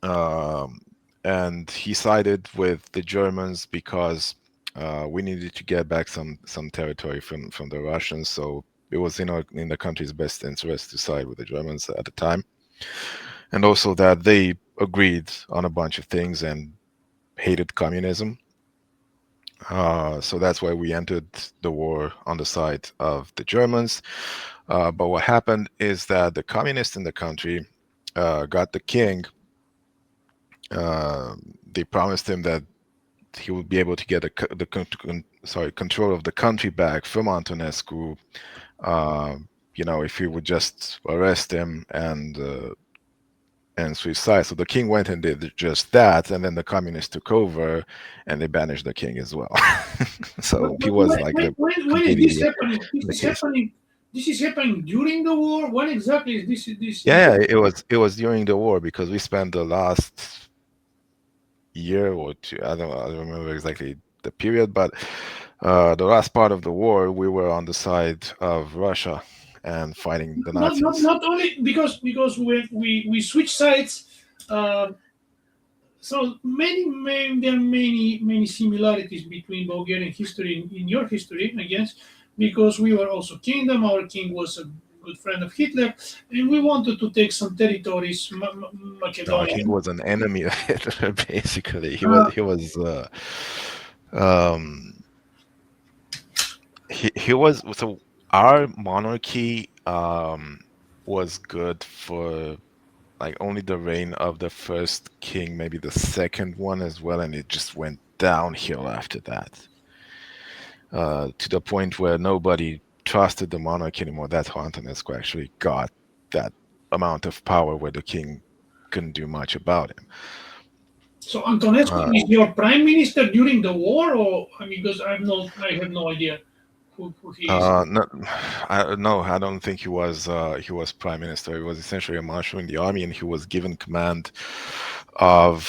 um, and he sided with the Germans because we needed to get back some territory from the Russians. So it was in the country's best interest to side with the Germans at the time, and also that they agreed on a bunch of things and hated communism. So that's why we entered the war on the side of the Germans. But what happened is that the communists in the country got the king. Uh, they promised him that he would be able to get control of the country back from Antonescu. Uh, if he would just arrest him and suicide. So the king went and did just that, and then the communists took over, and they banished the king as well. So he was like the When is this completely happening? This the is case. happening. This is happening during the war. When exactly is this? Yeah, it was during the war because we spent the last year or two. I don't remember exactly the period, but the last part of the war, we were on the side of Russia and fighting the Nazis. Not only because we switch sides. Uh, so there are many similarities between Bulgarian history in your history, I guess, because we were also kingdom. Our king was a good friend of Hitler, and we wanted to take some territories, No, Macedonia. King was an enemy of Hitler. Basically, he was Uh, he was um he was so our monarchy was good for like only the reign of the first king, maybe the second one as well, and it just went downhill after that, to the point where nobody trusted the monarch anymore. That's how Antonescu actually got that amount of power where the king couldn't do much about him. so Antonescu Uh, is your prime minister during the war, or I mean, because I have no idea who he is. no, no, I don't think he was prime minister. He was essentially a marshal in the army, and he was given command of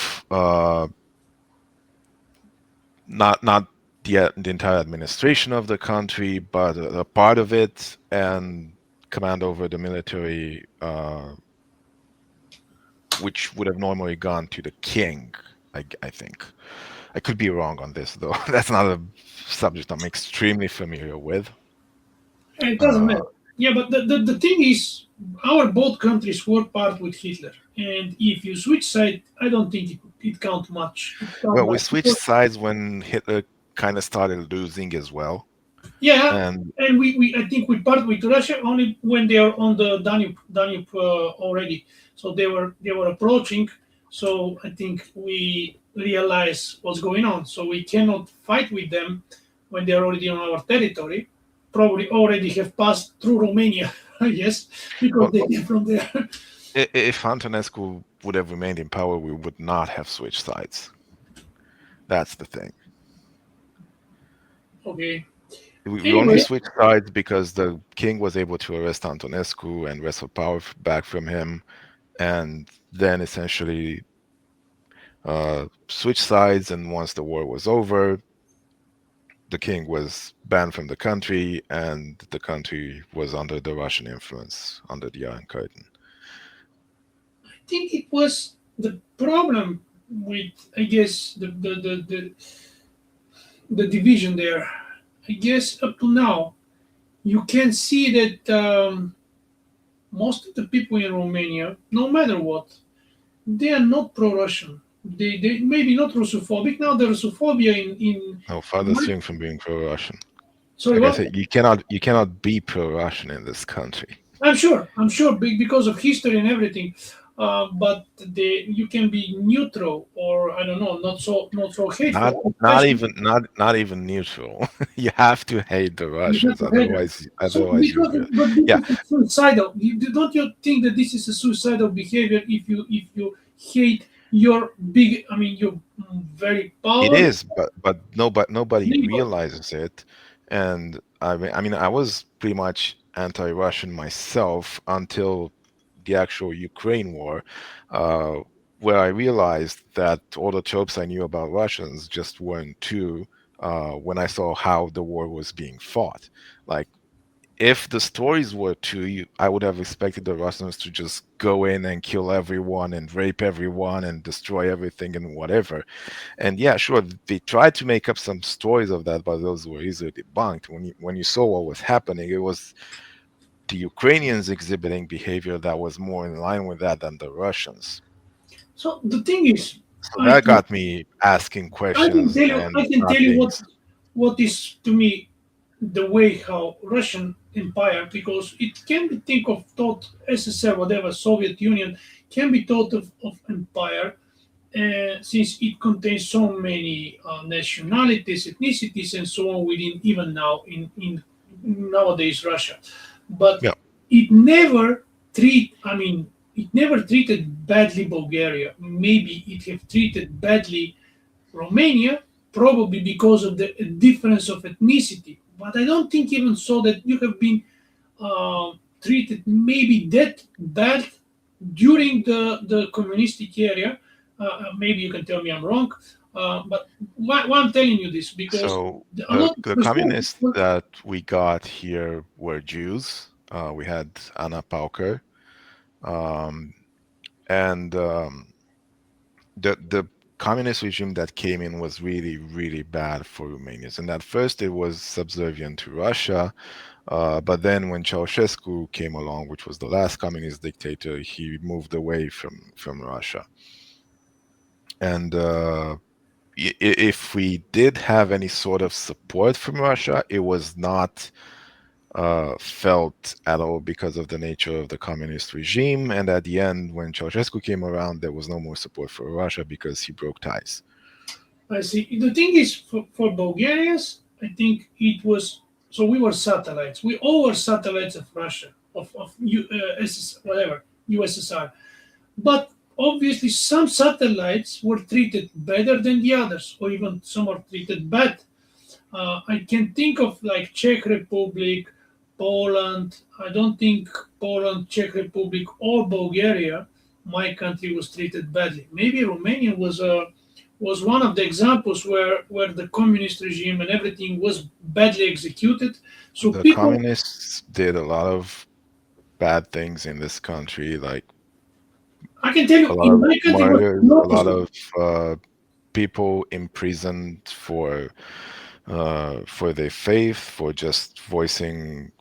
not the entire administration of the country, but a part of it, and command over the military, which would have normally gone to the king. I think I could be wrong on this though. That's not a subject I'm extremely familiar with. It doesn't Uh, matter. Yeah, but the thing is, our both countries were part with Hitler, and if you switch side, I don't think it count much. It count well, we much switched because, sides when Hitler kind of started losing as well, yeah, and and we I think we part with Russia only when they are on the Danube already. So they were approaching. So I think we realize what's going on. So we cannot fight with them when they are already on our territory. Probably already have passed through Romania, yes, because well, they came from there. if Antonescu would have remained in power, we would not have switched sides. That's the thing. Okay. We only Anyway, switched sides because the king was able to arrest Antonescu and wrestle power back from him, and then essentially switched sides. And once the war was over, the king was banned from the country, and the country was under the Russian influence, under the Iron Curtain. I think it was the problem with, I guess, the division there. I guess up to now, you can see that most of the people in Romania, no matter what, they are not pro-Russian. They maybe not Russophobic. Now the Russophobia No, in my, farthest thing from being pro-Russian. sorry, Like I what? said, you cannot be pro-Russian in this country. I'm sure, because of history and everything. But you can be neutral, or I don't know, not so hateful. Not not Especially even not even neutral. You have to hate the you have Russians, to hate them. So otherwise you will. but this Yeah, is suicidal. Don't you think that this is a suicidal behavior if you hate your big, I mean, your very it powerful is, but nobody neighbor? realizes it. And I mean, I was pretty much anti-Russian myself until the actual Ukraine war, uh, where I realized that all the tropes I knew about Russians just weren't true. When I saw how the war was being fought, like if the stories were true, I would have expected the Russians to just go in and kill everyone and rape everyone and destroy everything and whatever. And yeah, sure, they tried to make up some stories of that, but those were easily debunked. When you saw what was happening, it was the Ukrainians exhibiting behavior that was more in line with that than the Russians. So the thing is, So I that can got me asking questions I and can not tell you being. what is to me the way how Russian Empire, because it can be think of thought SSR, whatever, Soviet Union, can be thought of empire, since it contains so many nationalities, ethnicities, and so on within, even now in nowadays Russia. But Yeah. it never I mean, it never treated badly Bulgaria. Maybe it have treated badly Romania, probably because of the difference of ethnicity. But I don't think even so that you have been treated maybe that bad during the communistic era. Maybe you can tell me I'm wrong, but why I'm telling you this, because So a the lot of the communists that we got here were Jews. We had Anna Pauker, um, and the communist regime that came in was really really bad for Romanians. And at first it was subservient to Russia, but then when Ceausescu came along, which was the last communist dictator, he moved away from Russia. And if we did have any sort of support from Russia, it was not felt at all because of the nature of the communist regime. And at the end, when Ceausescu came around, there was no more support for Russia because he broke ties. I see. The thing is, for Bulgarians, I think it was, so we were satellites. We all were satellites of Russia, of whatever, USSR. But obviously, some satellites were treated better than the others, or even some were treated bad. I can think of like Czech Republic, Poland. I don't think Poland, Czech Republic, or Bulgaria, my country, was treated badly. Maybe Romania was one of the examples where the communist regime and everything was badly executed. So The people, communists did a lot of bad things in this country, like I can tell a you, lot in of my country was murders, the a lot opposite. of people imprisoned for their faith, for just voicing,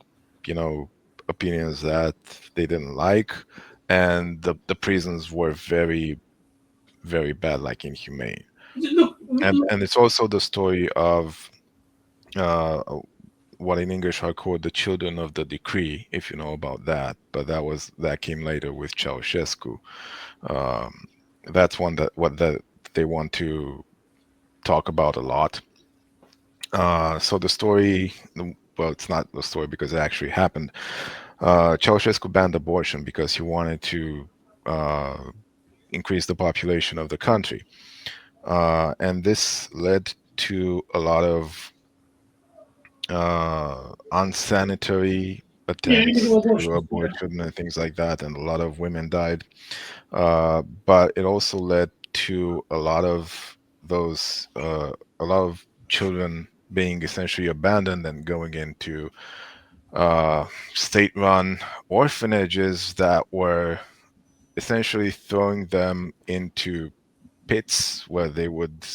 opinions that they didn't like, and the prisons were very, very bad, like inhumane. Look, And it's also the story of uh, what in English are called the children of the decree, if you know about that. But that came later with Ceausescu. Um, that's one that they want to talk about a lot. So the story, well, it's not the story because it actually happened. Ceausescu banned abortion because he wanted to uh, increase the population of the country, and this led to a lot of unsanitary yeah, illegal attempts to do abortions. Yeah. abortion and things like that, and a lot of women died. But it also led to those, a lot of children being essentially abandoned and going into uh, state-run orphanages that were essentially throwing them into pits where they would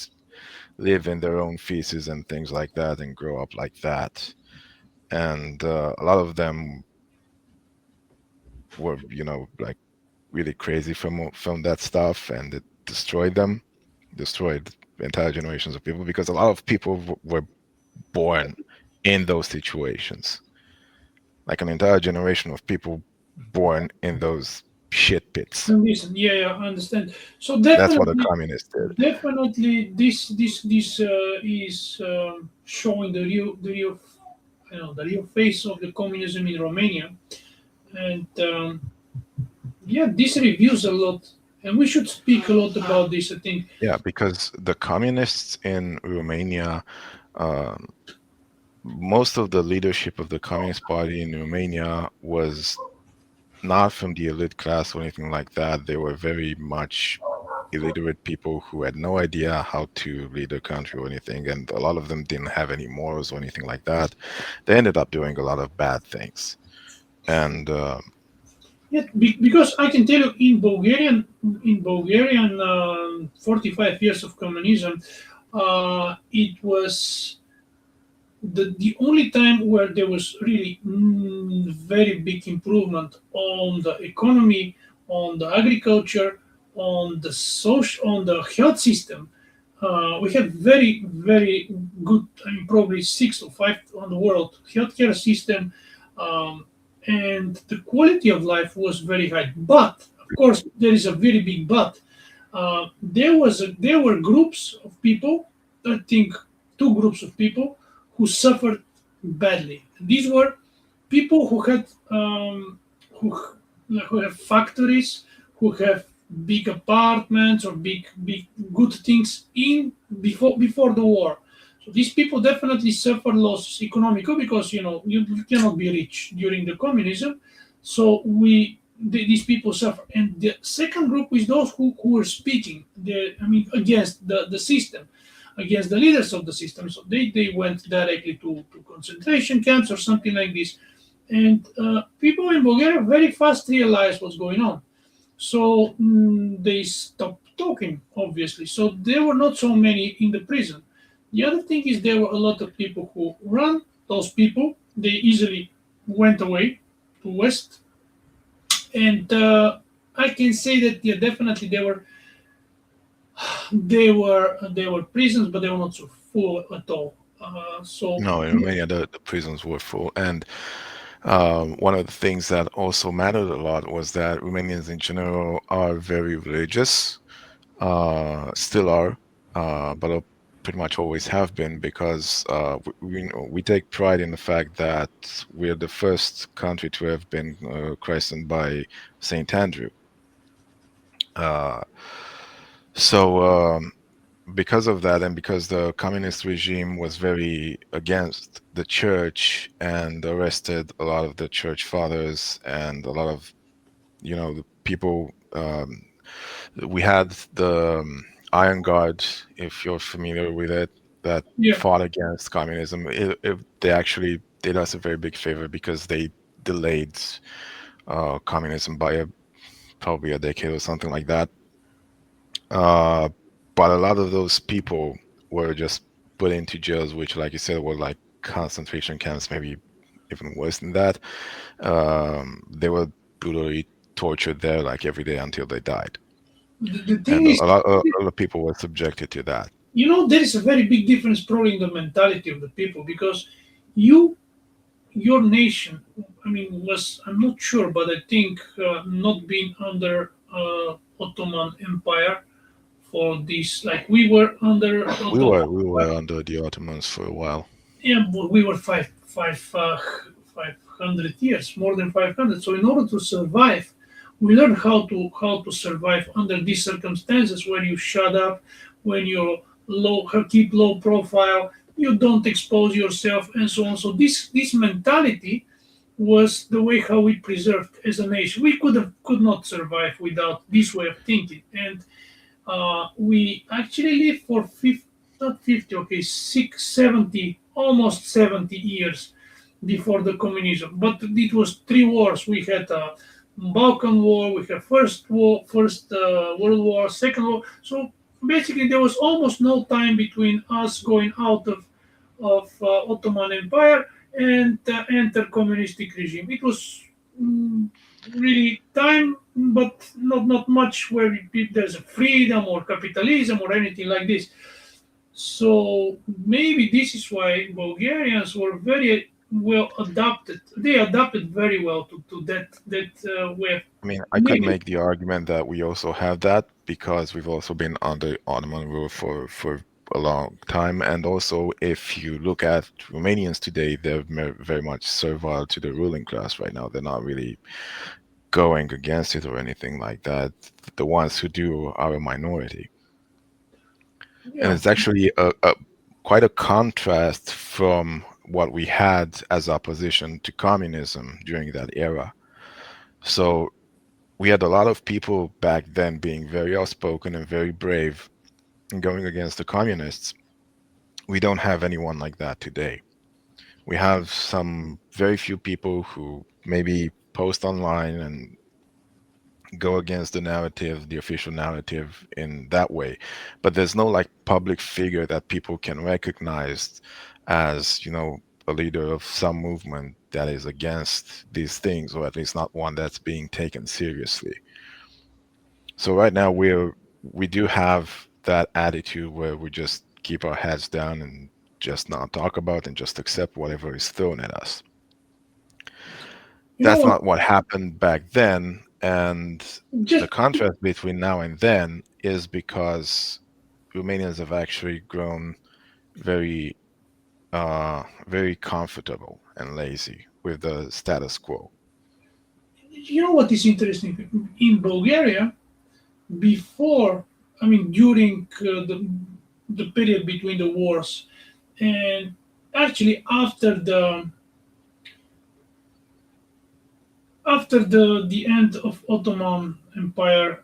live in their own feces and things like that and grow up like that. And a lot of them were like really crazy from that stuff, and it destroyed them, destroyed entire generations of people, because a lot of people were born in those situations, like an entire generation of people born in those shit pits. And listen, yeah, yeah, I understand. So That's what the definitely, communists did. definitely, this is showing the real, the real face of the communism in Romania, and yeah, this reveals a lot, and we should speak a lot about this. I think. Yeah, because the communists in Romania, um, most of the leadership of the Communist Party in Romania was not from the elite class or anything like that. They were very much illiterate people who had no idea how to lead a country or anything, and a lot of them didn't have any morals or anything like that. They ended up doing a lot of bad things. And Yeah, because I can tell you in Bulgarian 45 years of communism, it was the only time where there was really very big improvement on the economy, on the agriculture, on the social, on the health system. We had very, very good, I mean, probably six or five on the world healthcare system, um, and the quality of life was very high. But of course, there is a very big but. There were groups of people. I think two groups of people who suffered badly. These were people who had who who have factories, who have big apartments or big good things in before the war. So these people definitely suffered losses economical because you cannot be rich during the communism. So these people suffer. And the second group is those who were speaking, against the system, against the leaders of the system. So they went directly to concentration camps or something like this. And people in Bulgaria very fast realized what's going on. So they stopped talking, obviously. So there were not so many in the prison. The other thing is there were a lot of people who run. Those people, they easily went away to West. And I can say that, yeah, definitely they were prisons, but they were not so full at all. So no, in Romania, the prisons were full. And one of the things that also mattered a lot was that Romanians in general are very religious, still are, but pretty much always have been, because we take pride in the fact that we're the first country to have been christened by Saint Andrew. Uh, so because of that, and because the communist regime was very against the church and arrested a lot of the church fathers and a lot of the people, we had the Iron Guard, if you're familiar with it, that yeah, fought against communism. They actually did us a very big favor, because they delayed communism by probably a decade or something like that. Uh, but a lot of those people were just put into jails, which, like you said, were like concentration camps, maybe even worse than that. They were brutally tortured there, like every day, until they died, the thing and is, a lot of people were subjected to that. there is a very big difference probably in the mentality of the people because you your nation, was, I'm not sure, but I think not being under Ottoman Empire for this, like we were under We Ottoman were we Empire. were under the Ottomans for a while. Yeah, but we were 500 years, more than 500. So in order to survive, we learned how to survive under these circumstances when you shut up, when you keep low profile, you don't expose yourself, and so on. So this mentality was the way how we preserved as a nation. We could not survive without this way of thinking, and we actually lived for 50, not 50, okay, 670, almost 70 years before the communism. But it was three wars. We had a Balkan War, we had first World War, Second War. So basically, there was almost no time between us going out of Ottoman Empire and enter communistic regime. It was really time, but not much where there's a freedom or capitalism or anything like this. So maybe this is why Bulgarians were very well adapted. They adapted very well to that way of I mean, I could living. make the argument that we also have that because we've also been under Ottoman rule for a long time, and also if you look at Romanians today, they're very much servile to the ruling class right now. They're not really going against it or anything like that. The ones who do are a minority, and Yeah, it's actually a quite a contrast from what we had as opposition to communism during that era. So we had a lot of people back then being very outspoken and very brave and going against the communists. We don't have anyone like that today. We have some very few people who maybe post online and go against the narrative, the official narrative in that way. But there's no like public figure that people can recognize as, a leader of some movement that is against these things, or at least not one that's being taken seriously. So right now we do have that attitude where we just keep our heads down and just not talk about and just accept whatever is thrown at us. you know That's what? not what happened back then, and the Just contrast between now and then is because Romanians have actually grown very very comfortable and lazy with the status quo. you know what is interesting in Bulgaria before, I mean, during the period between the wars, and actually after the end of Ottoman Empire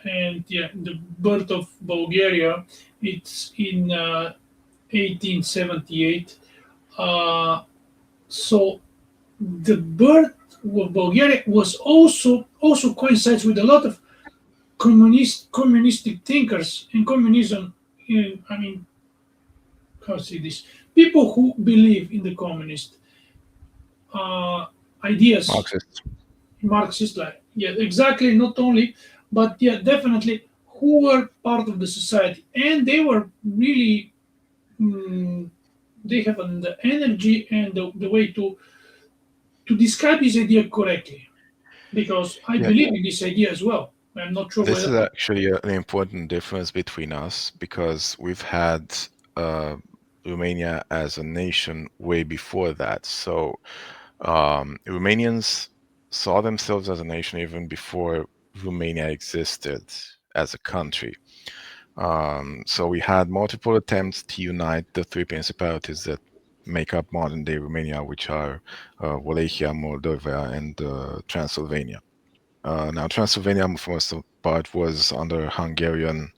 and yeah, the birth of Bulgaria, it's in 1878. Uh, so the birth of Bulgaria was also coincides with a lot of communistic thinkers and communism. I mean, how to say this? People who believe in the communist uh, ideas, Marxists. Marxist, like yeah, exactly. Not only, but yeah, definitely who were part of the society, and they were really. mm they have the energy and the way to describe this idea correctly because I Yeah, believe in this idea as well. I'm not sure this whether is actually an important difference between us because we've had uh, Romania as a nation way before that. So Romanians saw themselves as a nation even before Romania existed as a country. So we had multiple attempts to unite the three principalities that make up modern day Romania, which are Wallachia, Moldova, and Transylvania. Now, Transylvania, for most of the part, was under Hungarian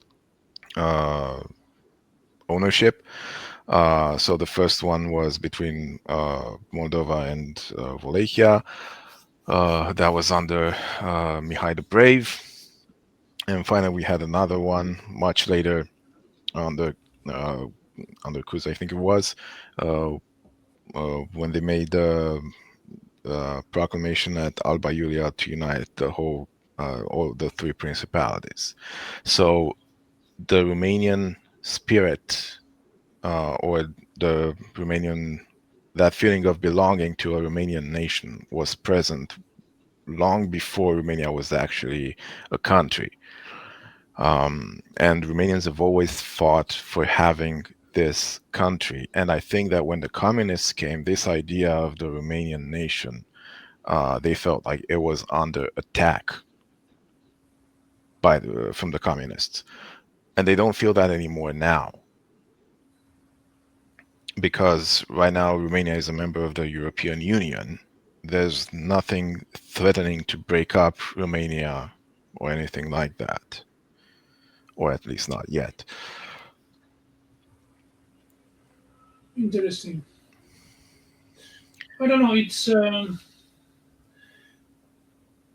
uh, ownership. So the first one was between Moldova and Wallachia. That was under Mihai the Brave. And finally, we had another one much later under uh, under Cruz, I think it was, uh, when they made the proclamation at Alba Iulia to unite the whole all the three principalities. So the Romanian spirit or the Romanian that feeling of belonging to a Romanian nation was present long before Romania was actually a country. And Romanians have always fought for having this country. And I think that when the communists came, this idea of the Romanian nation, they felt like it was under attack from the communists, and they don't feel that anymore now because right now Romania is a member of the European Union. There's nothing threatening to break up Romania or anything like that, or at least not yet. interesting. I don't know. It's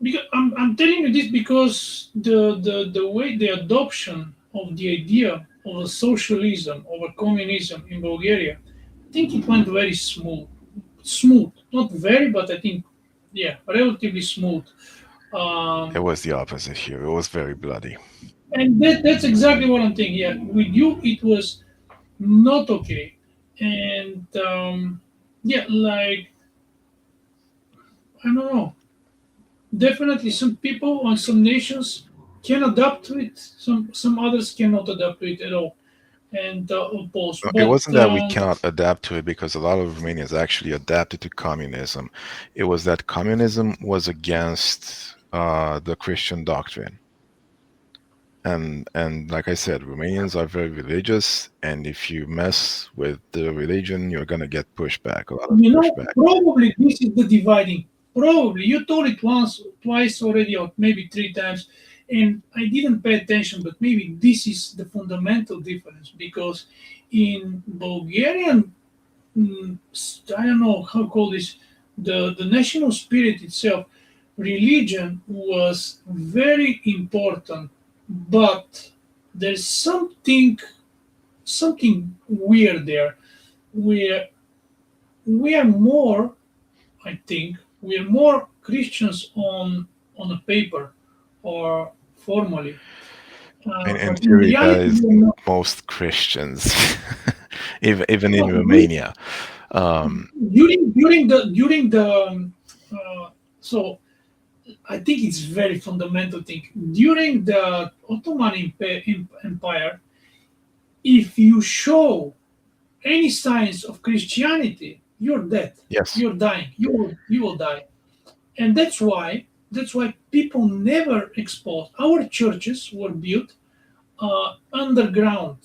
because I'm telling you this because the way the adoption of the idea of a socialism over communism in Bulgaria, I think it went very smooth. Smooth, not very, but I think yeah, relatively smooth. It Um, was the opposite here. It was very bloody. and that's exactly what I'm thinking. Yeah, with you, it was not okay. And yeah, like, I don't know. Definitely, some people and some nations can adapt to it. Some others cannot adapt to it at all, and oppose. It But wasn't that we cannot adapt to it because a lot of Romanians actually adapted to communism. It was that communism was against the Christian doctrine. And like I said, Romanians are very religious, and if you mess with the religion, you're gonna get pushback, a lot of pushback. probably this is the dividing. Probably you told it once, twice already, or maybe three times, and I didn't pay attention. But maybe this is the fundamental difference because in Bulgarian, I don't know how to call this, the national spirit itself, religion was very important, but there's something weird there. We we are more, I think, we are more Christians on a paper or formally, In but in theory, that reality, is we are not. most Christians, even in No, Romania. Um, during the so I think it's very fundamental thing during the Ottoman Empire. If you show any signs of Christianity, you're dead. yes, You're dying. You will die. And that's why people never exposed. Our churches were built underground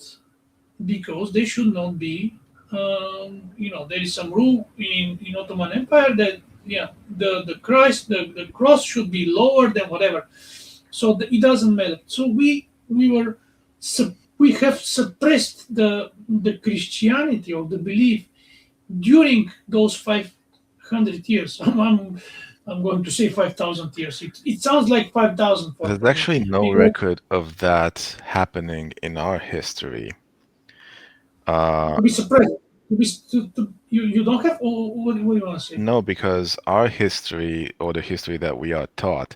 because they should not be. There is some rule in Ottoman Empire that, yeah, the Christ, the cross should be lower than whatever. So it doesn't matter. So we have suppressed the Christianity or the belief during those 500 years. I'm going to say 5,000 years. It sounds like 5,000 there's for me actually no because record of that happening in our history. Uh, to be suppressed, you don't have. What do you want to say? no, because our history or the history that we are taught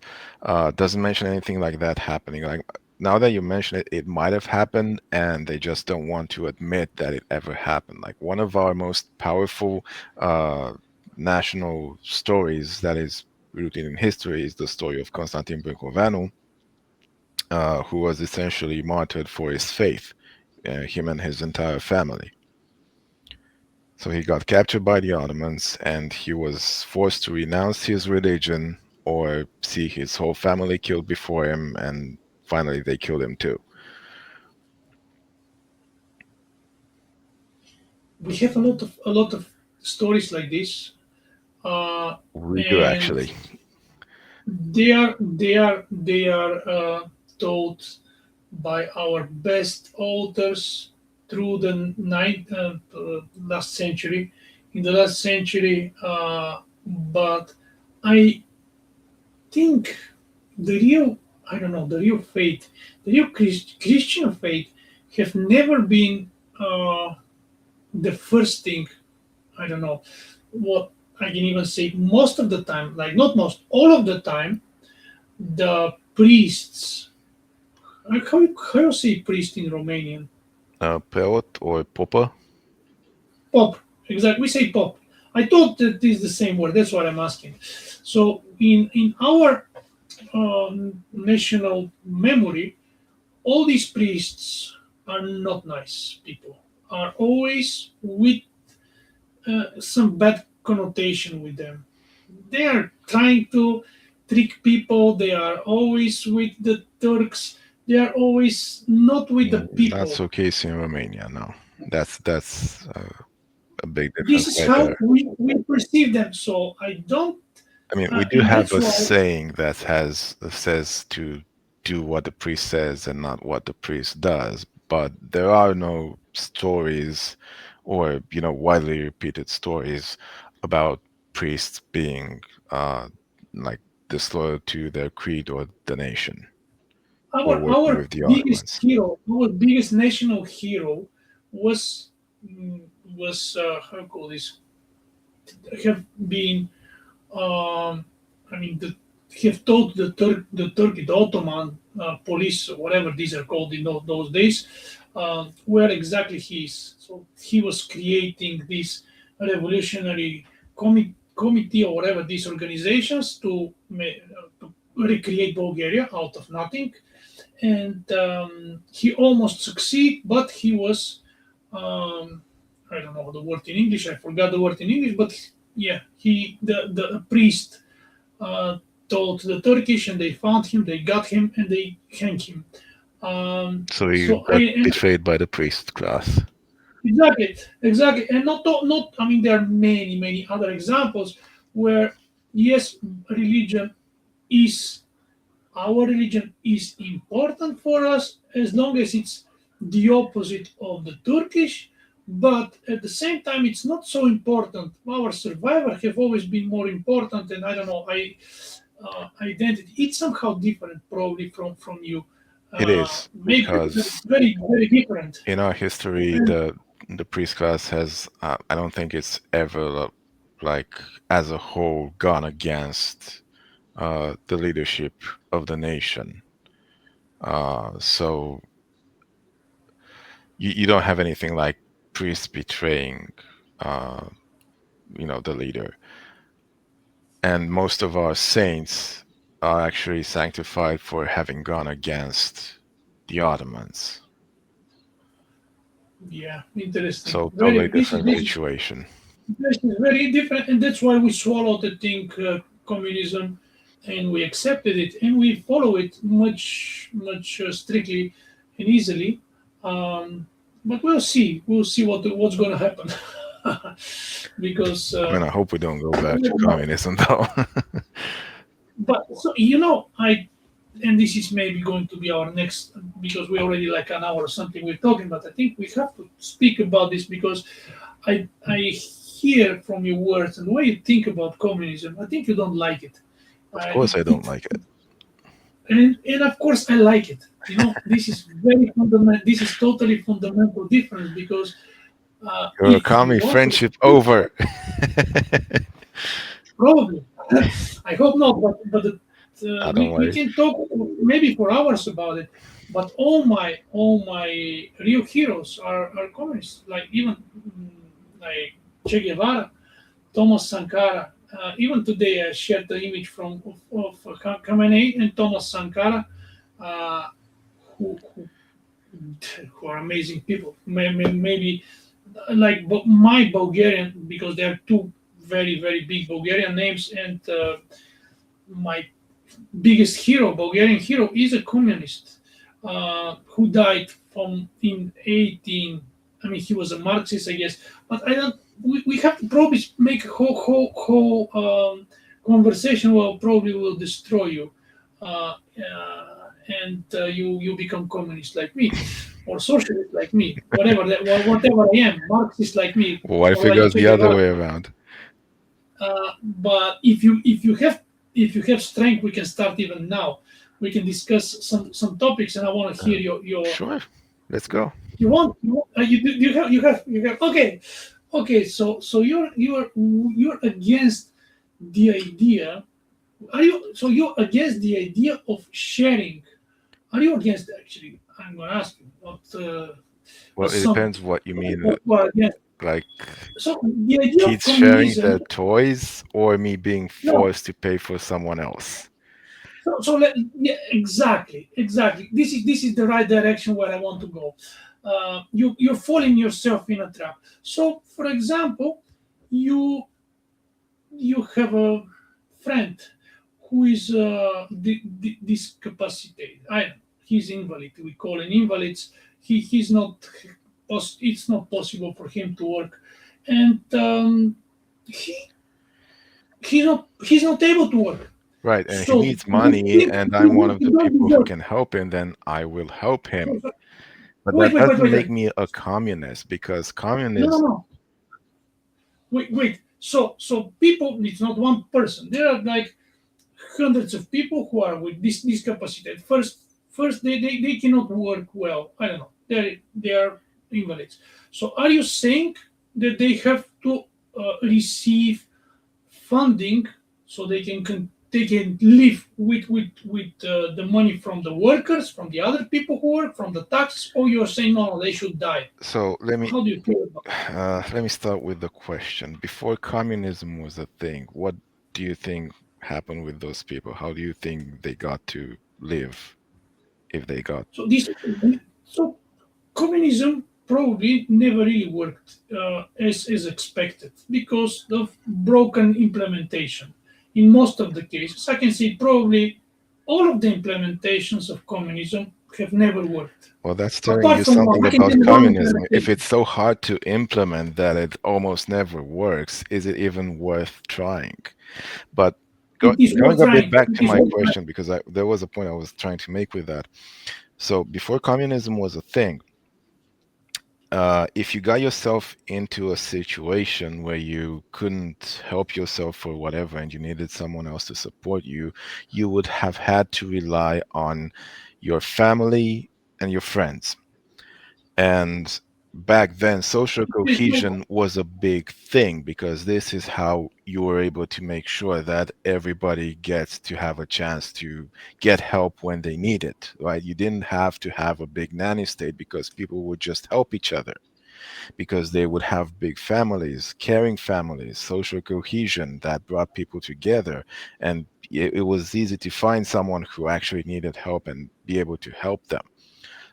doesn't mention anything like that happening. Like now that you mention it, it might have happened, and they just don't want to admit that it ever happened. Like one of our most powerful uh, national stories that is rooted in history is the story of Constantin Brâncoveanu, who was essentially martyred for his faith, him and his entire family. So he got captured by the Ottomans and he was forced to renounce his religion or see his whole family killed before him, and finally they killed him too. We have a lot of stories like this, uh, We do and actually. they are taught by our best authors through the last century, in the last century. But I think the real, I don't know, the real faith, the real Christian faith, have never been the first thing. I don't know what I can even say. Most of the time, like not most, all of the time, the priests. How you say priest in Romanian? Preot or Popa? Pop. Exactly. We say pop. I thought that this is the same word. That's what I'm asking. So in our national memory, all these priests are not nice people. Are always with some bad connotation with them. They are trying to trick people. They are always with the Turks. They are always not with the Not people. so case in Romania, no. That's a big This difference is right how there. we perceive them. So I don't, I mean, we do and have that's a why saying that says to do what the priest says and not what the priest does, but there are no stories or, widely repeated stories about priests being like disloyal to their creed or the nation or our working our with the biggest Ottomans. hero, our biggest national hero, was mm, was how to call this, have been um, I mean, have taught the Ottoman police, or whatever these are called in those days, where exactly he is. So he was creating this revolutionary committee or whatever these organizations to recreate Bulgaria out of nothing, and he almost succeed, but he was I don't know the word in English. I forgot the word in English, but yeah, the priest uh, told the Turkish, and they found him, they got him, and they hanged him. So he So got betrayed by the priest class. exactly, and not. I mean, there are many other examples where yes, religion is our religion is important for us as long as it's the opposite of the Turkish, but at the same time, it's not so important. Our survival have always been more important, and I don't know, identity. It's somehow different, probably from you. It is Maybe because very different. in our history, the priest class has I don't think it's ever like as a whole gone against the leadership of the nation. So you don't have anything like priests betraying, uh, the leader. And most of our saints are actually sanctified for having gone against the Ottomans. Yeah, interesting. So Very. totally different situation. This is very different, and that's why we swallowed the thing communism, and we accepted it, and we follow it much strictly and easily. Um, but we'll see. We'll see what's going to happen, because I mean, I hope we don't go you back to never know. communism, though. But so and this is maybe going to be our next, because we already like an hour or something we're talking. But I think we have to speak about this because I hear from your words and the way you think about communism. I think you don't like it. Of course, I don't It like it. and of course I like it. This is very fundamental. This is totally fundamental difference because Your if you commie want to, friendship over. probably, I hope not, but Don't we worry. can talk maybe for hours about it. But all my real heroes are communists, like even like Che Guevara, Thomas Sankara. Even today, I shared the image of Khamenei and Thomas Sankara, uh, who who are amazing people. Maybe like my Bulgarian, because there are two very big Bulgarian names, and my biggest hero, Bulgarian hero, is a communist who died from in 18. I mean, he was a Marxist, I guess, but I don't. We have to probably make a whole conversation. Well, probably will destroy you, and you become communist like me, or socialist like me, whatever I am, Marxist like me, What if or it like goes Che the other Guevara. way around? But if you have strength, we can start even now. We can discuss some topics, and I want to hear your Sure, let's go. you have okay. So you're against the idea. Are you so you're against the idea of sharing? Are you against actually? I'm going to ask you. Not Well, it some depends what you mean. who are against. Like So the idea of kids sharing communism. their toys or me being No, forced to pay for someone else. yeah, exactly. This is the right direction where I want to go. You're falling yourself in a trap. So, for example, you you have a friend who is discapacitated. He's invalid. We call him invalids. He's not. It's not possible for him to work, and he he's not able to work. Right, and he So needs you money, think and I'm you one don't of you the don't people who deserve. can help him, then I will help him. So, But wait, that wait, wait, doesn't wait, make wait. me a communist because No, no, communists, no. Wait. So people, it's not one person. There are like hundreds of people who are with this discapacity. First they cannot work well. I don't know. They are invalids. So are you saying that they have to receive funding so they can they can live with the money from the workers, from the other people who work, from the taxes, or you're saying no, they should die. So How do you feel about let me start with the question. Before communism was a thing, what do you think happened with those people? How do you think they got to live if they got? so this? So communism probably never really worked as expected because of broken implementation. In most of the cases, I can say probably all of the implementations of communism have never worked. Well, that's telling Apart you from one, something I can about tell you one communism. If implementation. it's so hard to implement that it almost never works, is it even worth trying? But It is going worth a bit trying. back It to is my worth trying. question, because there was a point I was trying to make with that. So before communism was a thing, if you got yourself into a situation where you couldn't help yourself for whatever and you needed someone else to support you, you would have had to rely on your family and your friends. And back then, social It's like, cohesion was a big thing because this is how you were able to make sure that everybody gets to have a chance to get help when they need it, right? You didn't have to have a big nanny state because people would just help each other because they would have big families, caring families, social cohesion that brought people together. And it was easy to find someone who actually needed help and be able to help them.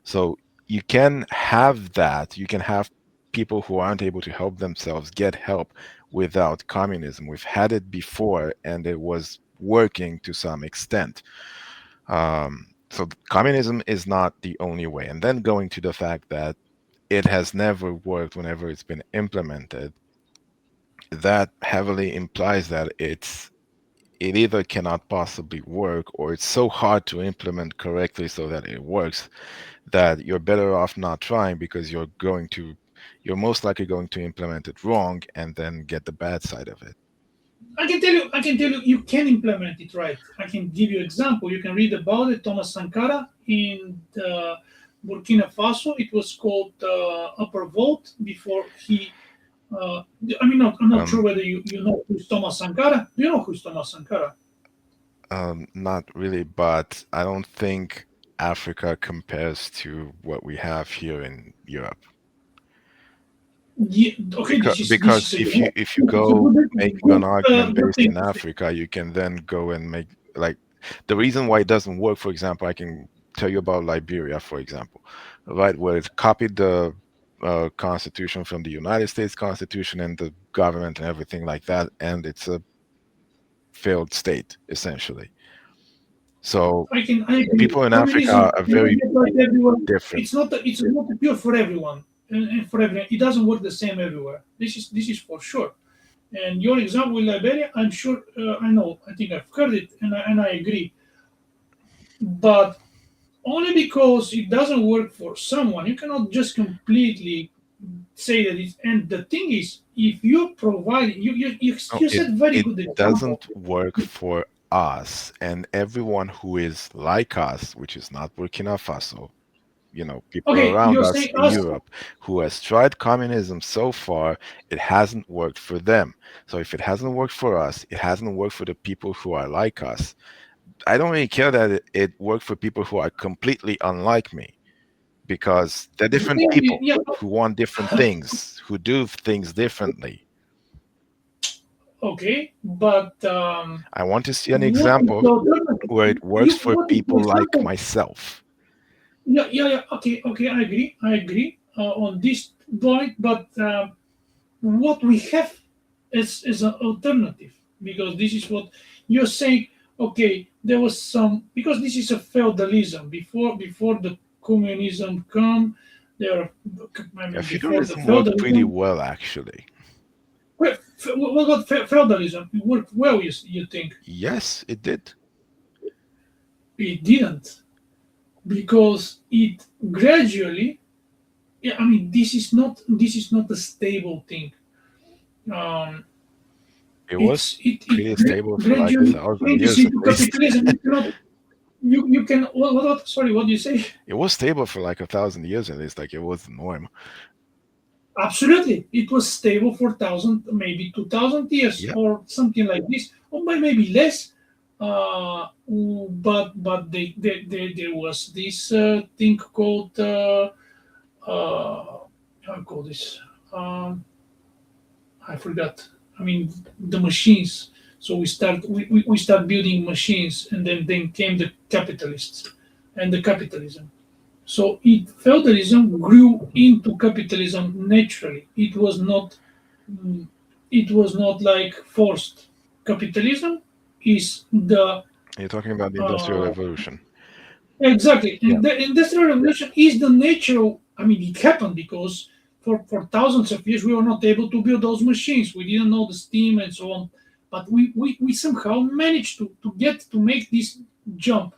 So you can have that. You can have people who aren't able to help themselves get help without communism. We've had it before and it was working to some extent. So communism is not the only way. And then going to the fact that it has never worked whenever it's been implemented, that heavily implies that it either cannot possibly work or it's so hard to implement correctly so that it works that you're better off not trying because you're most likely going to implement it wrong and then get the bad side of it. I can tell you, you can implement it right. I can give you example. You can read about it. Thomas Sankara in Burkina Faso. It was called Upper Volt before he. Uh, I'm not sure Um, whether you know who's Thomas Sankara. Do you know who's Thomas Sankara? Not really, but I don't think Africa compares to what we have here in Europe. Yeah, okay, this Because is a if you it's a go making an good, argument good based thing in to say. Africa, you can then go and make like the reason why it doesn't work, for example, I can tell you about Liberia, for example, right, where it copied the constitution from the United States Constitution and the government and everything like that, and it's a failed state essentially. So I agree. people in Africa Communism are cannot very be applied everywhere. different. It's not pure for everyone, and for everyone. It doesn't work the same everywhere. This is for sure. And your example with Liberia, I'm sure I know. I think I've heard it, and I agree. But only because it doesn't work for someone, you cannot just completely say that it's. And the thing is, if you provide, No, you said very it good example. doesn't work for us and everyone who is like us, which is not Burkina Faso, people Okay, around you're us saying in us. Europe who has tried communism so far, it hasn't worked for them. So if it hasn't worked for us, it hasn't worked for the people who are like us. I don't really care that it worked for people who are completely unlike me because they're The different thing, people yeah, who want different things, who do things differently. okay, but I want to see an what is example the alternative? where it works You for what is, for people like example, myself. yeah. Okay, I agree on this point. But what we have is an alternative because this is what you're saying. Okay, there was some because this is a feudalism before the communism come. There, I Yeah, mean, before the feudalism worked pretty feudalism. well, actually. What about feudalism? It worked well, you think? Yes, it did. It didn't because it gradually. Yeah, I mean, this is not a stable thing. Um, It was it pretty stable for like a gradually thousand changes years at into least. capitalism. You cannot you can sorry, what do you say? It was stable for like a thousand years at least, like it was the norm. Absolutely, it was stable for thousand, maybe 2,000 years Yeah. or something like this, or maybe less. There was this thing called how I call this. Um, I forgot. I mean, the machines. So we start building machines, and then came the capitalists and the capitalism. So feudalism grew into capitalism naturally. Mm, it was not like forced. Capitalism is the You're talking about the Industrial uh, Revolution. exactly, Yeah. and the industrial revolution is the natural. I mean, it happened because for thousands of years we were not able to build those machines. We didn't know the steam and so on, but we somehow managed to get to make this jump,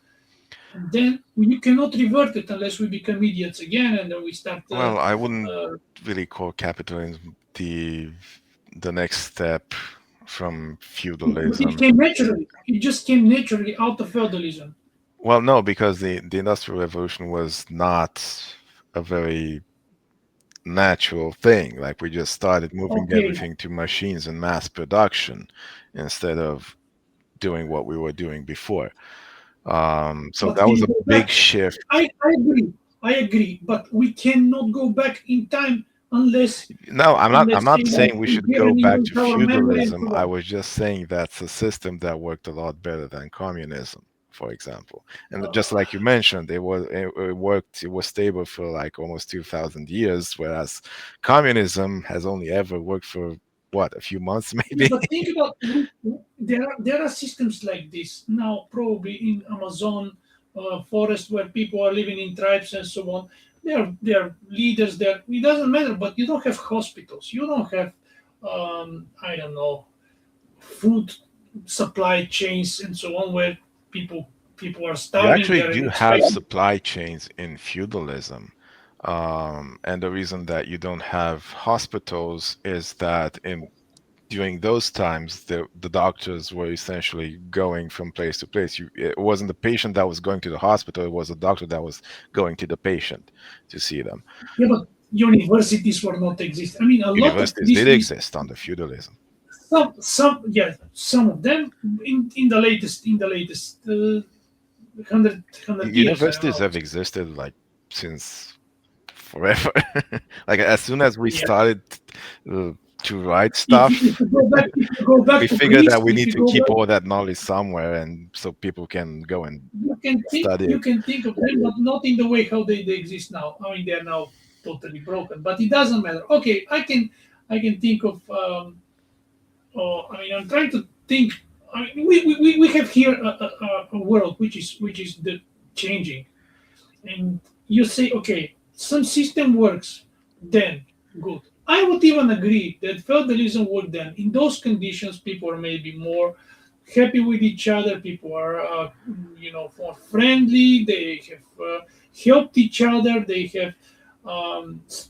and then you cannot revert it unless we become idiots again, and then we start. Well, I wouldn't Uh, really call capitalism the next step from but it feudalism. came naturally. It just came naturally out of feudalism. Well, no, because the Industrial Revolution was not a very natural thing. Like we just started moving Okay, everything to machines and mass production instead of doing what we were doing before. So but that can was you a go big back? shift. I agree. I agree. But we cannot go back in time unless No, I'm not AI saying we is should here go and back use to our memory and feudalism. so I on. was just saying that's a system that worked a lot better than communism, for example. And just like you mentioned, it worked, it was stable for like almost 2000 years, whereas communism has only ever worked for what, a few months Yeah, maybe? but think about there are systems like this now, probably in Amazon forest where people are living in tribes and so on. There are leaders there. It doesn't matter, but you don't have hospitals. You don't have I don't know, food supply chains and so on where people people are You starving actually there and do have expecting. supply chains in feudalism. And the reason that you don't have hospitals is that in during those times, the doctors were essentially going from place to place. It wasn't the patient that was going to the hospital; it was the doctor that was going to the patient to see them. Yeah, but universities were not exist. I mean, a lot of Universities this did is exist under feudalism. some of them in the latest 100 years. I don't Universities know. have existed like since forever. Like as soon as we Yeah. started uh, to write If you, if stuff, you go back, if you go we back to figured that Greece, we if need you to go keep back, all that knowledge somewhere, and so people can go and study you it. can think of them, but not in the way how they exist now. I mean, they are now totally broken. But it doesn't matter. Okay, I can think of. I mean, I'm trying to think. I mean, we have here a world which is the changing, and you say, okay, some system works, then good. I would even agree that feudalism worked then. In those conditions, people are maybe more happy with each other. People are, more friendly. They have helped each other. They have, I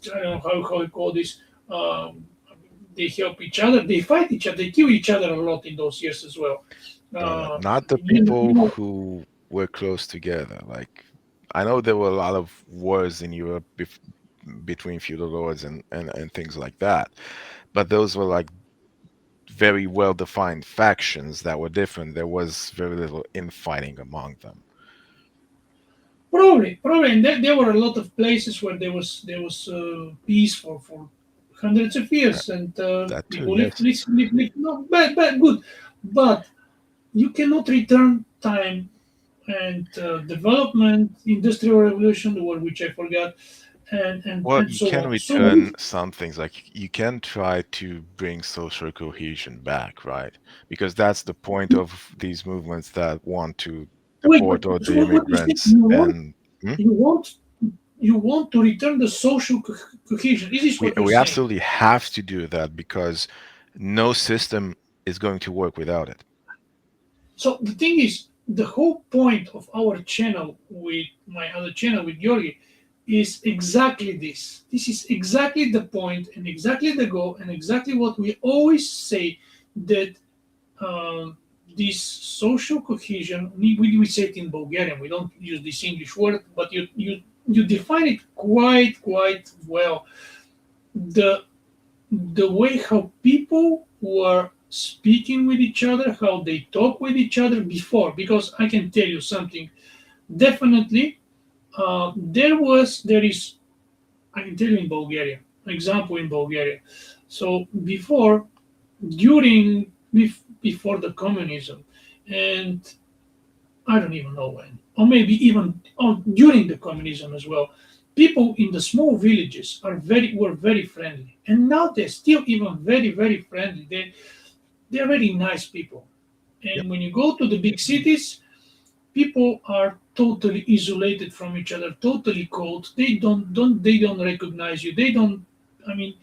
don't know how I call this. Um, they help each other. They fight each other. They kill each other a lot in those years as well. Uh, Not the you people know, who were close together. Like I know there were a lot of wars in Europe between feudal lords and things like that, but those were like very well defined factions that were different. There was very little infighting among them. probably, and there were a lot of places where there was peace for hundreds of Uh, years, and That too, people live, yes. live, live, live no, bad, good, but you cannot return time and development, industrial revolution, the word which I forgot, and and Well, and you so can on. So return some things, like you can try to bring social cohesion back, right? Because that's the point of these movements that want to wait, but deport all so the what you say? immigrants and hmm? You want you want to return the social cohesion? Is this what you're We saying? absolutely have to do that because no system is going to work without it. So the thing is, the whole point of our channel with my other channel with Georgi is exactly this. This is exactly the point and exactly the goal and exactly what we always say that um, this social cohesion. We say it in Bulgarian. We don't use this English word, but you define it quite well. The the way how people were. speaking with each other, how they talk with each other before. Because I can tell you something, definitely, there is, I can tell you in Bulgaria, example in Bulgaria. So before the communism, and I don't even know when, or maybe even during the communism as well. People in the small villages were very friendly, and now they're still even very friendly. They're very nice people. Yep. And when you go to the big cities, people are totally isolated from each other, totally cold. They don't recognize you. They don't. I mean,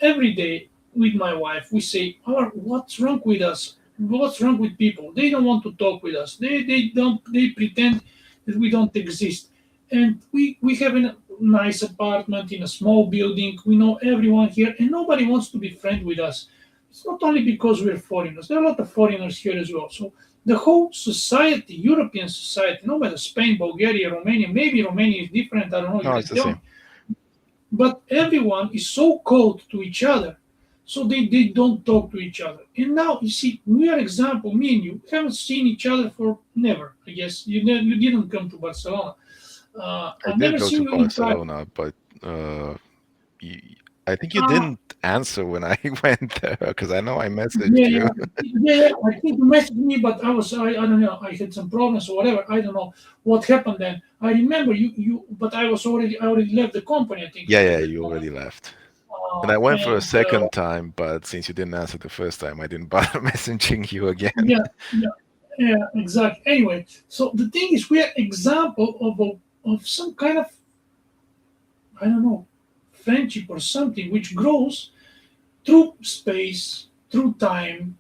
every day with my wife, we say, "Oh, what's wrong with us? What's wrong with people? They don't want to talk with us. They don't. They pretend that we don't exist." And we have a nice apartment in a small building. We know everyone here, and nobody wants to be friends with us. It's not only because we're foreigners. There are a lot of foreigners here as well. So the whole society, European society, no matter Spain, Bulgaria, Romania, maybe Romania is different, I don't know, you No, can it's the tell me. same. But everyone is so cold to each other, so they don't talk to each other. And now, you see, we are example, me and you haven't seen each other for never, I guess. You didn't come to Barcelona. I I've did never go seen to you in private. Barcelona, but you, I think you Uh, didn't answer when I went there because I know I messaged Yeah, you. yeah, yeah. I think you messaged me, but I don't know. I had some problems or whatever. I don't know what happened then. I remember but I already left the company. I think Yeah, yeah, at that you moment. already left. And I went for a And second time, but since you didn't answer the first time, I didn't bother messaging you again. yeah, yeah, yeah, exactly. Anyway, so the thing is, we are example of some kind of, I don't know, friendship or something which grows through space, through time,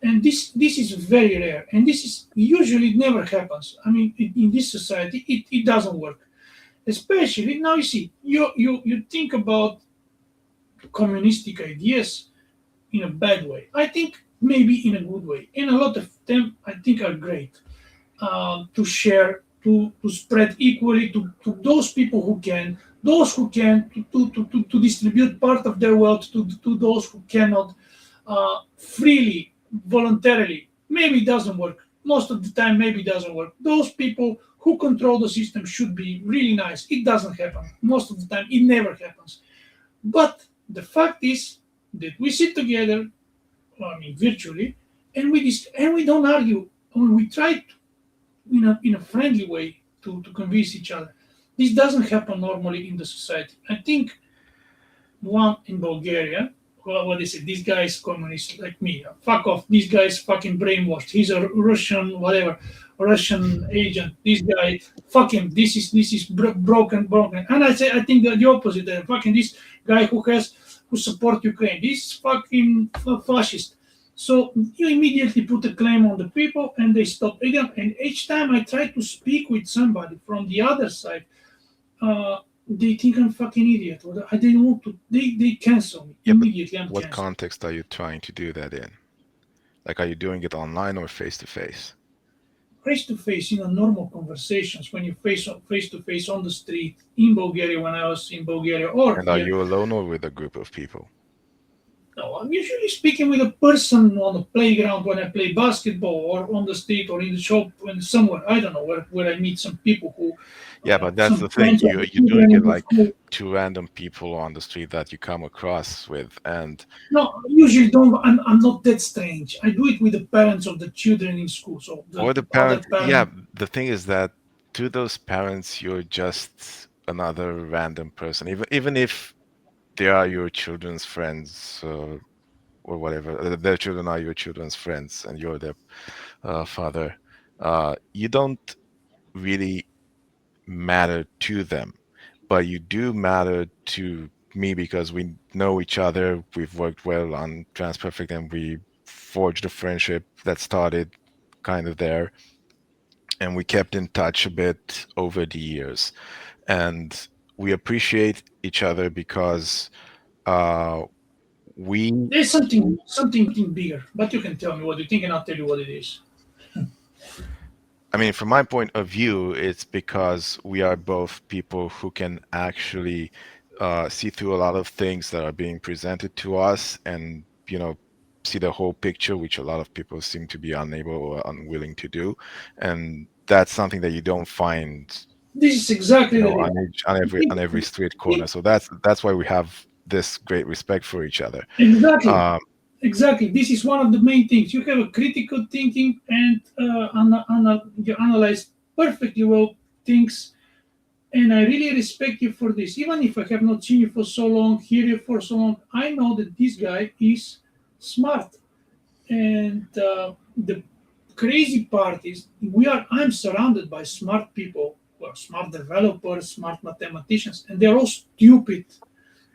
and this is very rare, and this is usually it never happens. I mean, in this society it doesn't work, especially now. You see, you think about communistic ideas in a bad way. I think maybe in a good way, and a lot of them I think are great, to share, to spread equally to those people who can, those who can, to distribute part of their wealth to those who cannot, freely, voluntarily. Maybe it doesn't work. Most of the time, maybe it doesn't work. Those people who control the system should be really nice. It doesn't happen. Most of the time, it never happens. But the fact is that we sit together, I mean, virtually, and we don't argue. I mean, we try to, in a friendly way to convince each other. This doesn't happen normally in the society. I think one in Bulgaria, well, what is it? This guy is communist like me. Fuck off. This guy is fucking brainwashed. He's a Russian, whatever, Russian agent. This guy, fuck him. This is broken. And I think the opposite. Fucking this guy who support Ukraine. This fucking fascist. So you immediately put a claim on the people, and they stop again. And each time I try to speak with somebody from the other side, uh, they think I'm fucking idiot. Or I didn't want to. They cancel me Yeah, but immediately. I'm what canceled. context are you trying to do that in? Like, are you doing it online or face to face? Face to face, normal conversations when you face to face on the street in Bulgaria when I was in Bulgaria or And are here. you alone or with a group of people? No, I'm usually speaking with a person on the playground when I play basketball, or on the street, or in the shop, when somewhere. I don't know where I meet some people who, Yeah, but that's some the thing. friends of the You're doing children it in the like school. two random people on the street that you come across with, and No, I usually don't. I'm not that strange. I do it with the parents of the children in school. So the or the other parent. Yeah, parent. the thing is that to those parents, you're just another random person. Even if they are your children's friends, or whatever, their children are your children's friends, and you're their father. You don't really matter to them, but you do matter to me because we know each other. We've worked well on Transperfect, and we forged a friendship that started kind of there, and we kept in touch a bit over the years. And we appreciate each other because uh, we There's something bigger, but you can tell me what you think, and I'll tell you what it is. I mean, from my point of view, it's because we are both people who can actually see through a lot of things that are being presented to us, and see the whole picture, which a lot of people seem to be unable or unwilling to do, and that's something that you don't find, This is exactly the on reason. on every street corner. So that's why we have this great respect for each other. Exactly. Um, Exactly. This is one of the main things. You have a critical thinking and you analyze perfectly well things. And I really respect you for this. Even if I have not seen you for so long, hear you for so long, I know that this guy is smart. And the crazy part is I'm surrounded by smart people, well, smart developers, smart mathematicians, and they're all stupid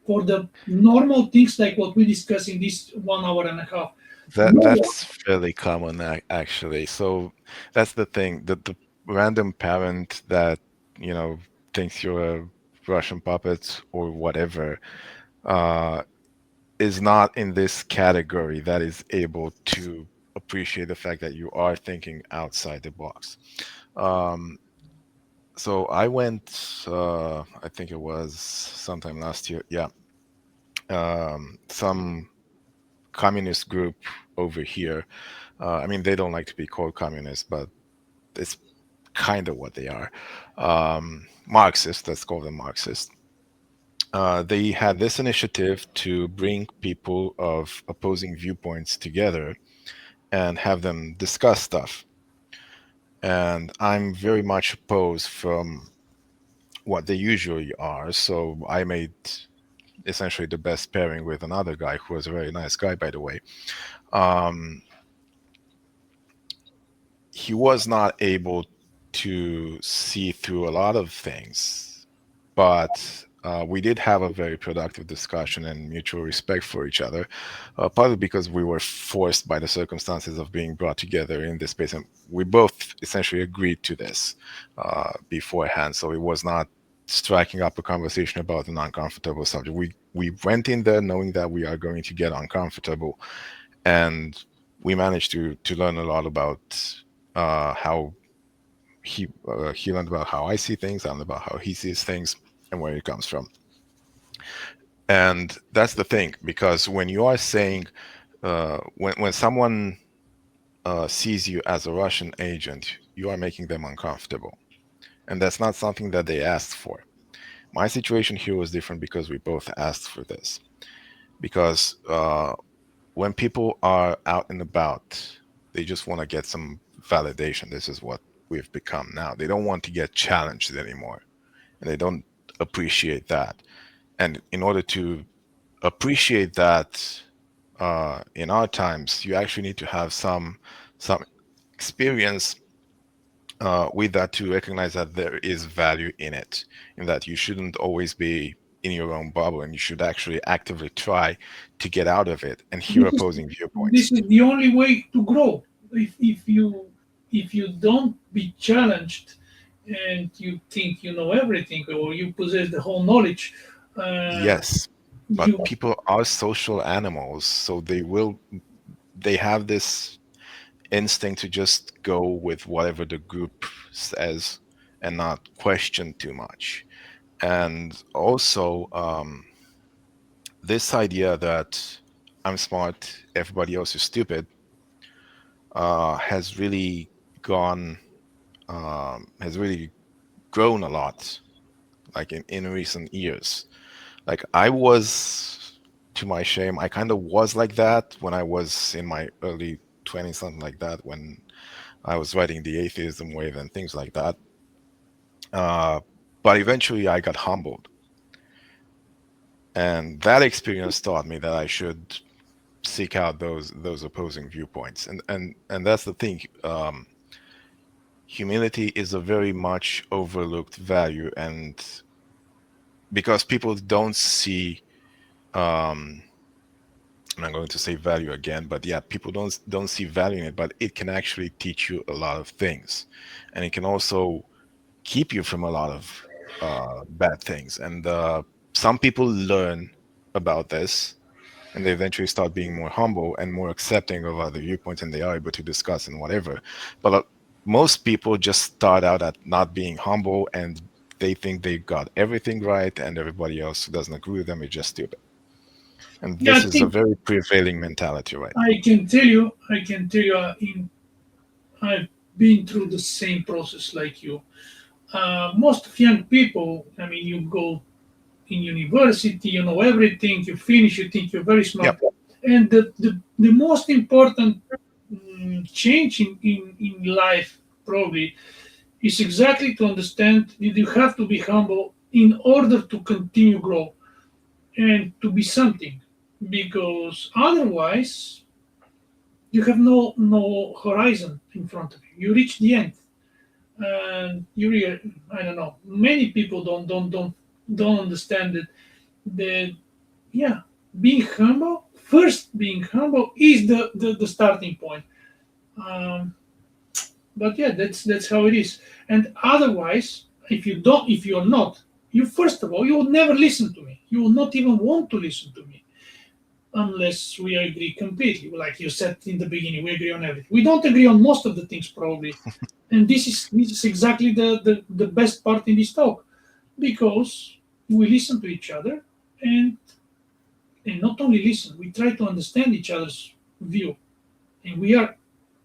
for the normal things like what we discuss in this 1 hour and a half. No one. that's fairly common, actually. So that's the thing. The random parent that, you know, thinks you're a Russian puppet or whatever, uh, is not in this category that is able to appreciate the fact that you are thinking outside the box. Um, so I went, I think it was sometime last year. Yeah. Some communist group over here. I mean, they don't like to be called communists, but it's kind of what they are. Marxist, let's call them Marxist. They had this initiative to bring people of opposing viewpoints together and have them discuss stuff. And I'm very much opposed from what they usually are. So I made essentially the best pairing with another guy who was a very nice guy, by the way. Um, he was not able to see through a lot of things, but we did have a very productive discussion and mutual respect for each other, partly because we were forced by the circumstances of being brought together in this space. And we both essentially agreed to this beforehand. So it was not striking up a conversation about an uncomfortable subject. We went in there knowing that we are going to get uncomfortable, and we managed to learn a lot about how he learned about how I see things, I learned about how he sees things, and where it comes from. And that's the thing, because when you are saying, when someone sees you as a Russian agent, you are making them uncomfortable, and that's not something that they asked for. My situation here was different because we both asked for this. Because when people are out and about, they just want to get some validation. This is what we've become now. They don't want to get challenged anymore, and they don't appreciate that. And in order to appreciate that, in our times, you actually need to have some experience with that to recognize that there is value in it, and that you shouldn't always be in your own bubble, and you should actually actively try to get out of it and hear This is opposing viewpoints. this is the only way to grow. If you don't be challenged and you think you know everything or you possess the whole knowledge, uh, Yes, but you people are social animals, so they have this instinct to just go with whatever the group says and not question too much. And also, this idea that I'm smart, everybody else is stupid, has really gone, has really grown a lot, like in recent years. Like I was, to my shame, I kind of was like that when I was in my early 20s, something like that, when I was writing the atheism wave and things like that. Uh, but eventually I got humbled. And that experience taught me that I should seek out those opposing viewpoints. And that's the thing. Humility is a very much overlooked value, and because people don't see, um, I'm not going to say value again, but yeah, people don't see value in it, but it can actually teach you a lot of things, and it can also keep you from a lot of bad things. And some people learn about this, and they eventually start being more humble and more accepting of other viewpoints, and they are able to discuss and whatever. But most people just start out at not being humble, and they think they got everything right, and everybody else who doesn't agree with them is just stupid. And Yeah, this is a very prevailing mentality right now. I can tell you, I've been through the same process like you. Most of young people, I mean, you go in university, you know everything, you finish, you think you're very Yep. smart. And the most important change in life probably is exactly to understand that you have to be humble in order to continue grow and to be something, because otherwise you have no horizon in front of you. You reach the end, and you really, I don't know. Many people don't understand that. The Yeah, being humble first. Being humble is the starting point. Um, but yeah, that's how it is. And otherwise, if you're not, you first of all, you will never listen to me. You will not even want to listen to me unless we agree completely. Like you said in the beginning, we agree on everything. We don't agree on most of the things probably, and this is exactly the best part in this talk, because we listen to each other, and not only listen, we try to understand each other's view, and we are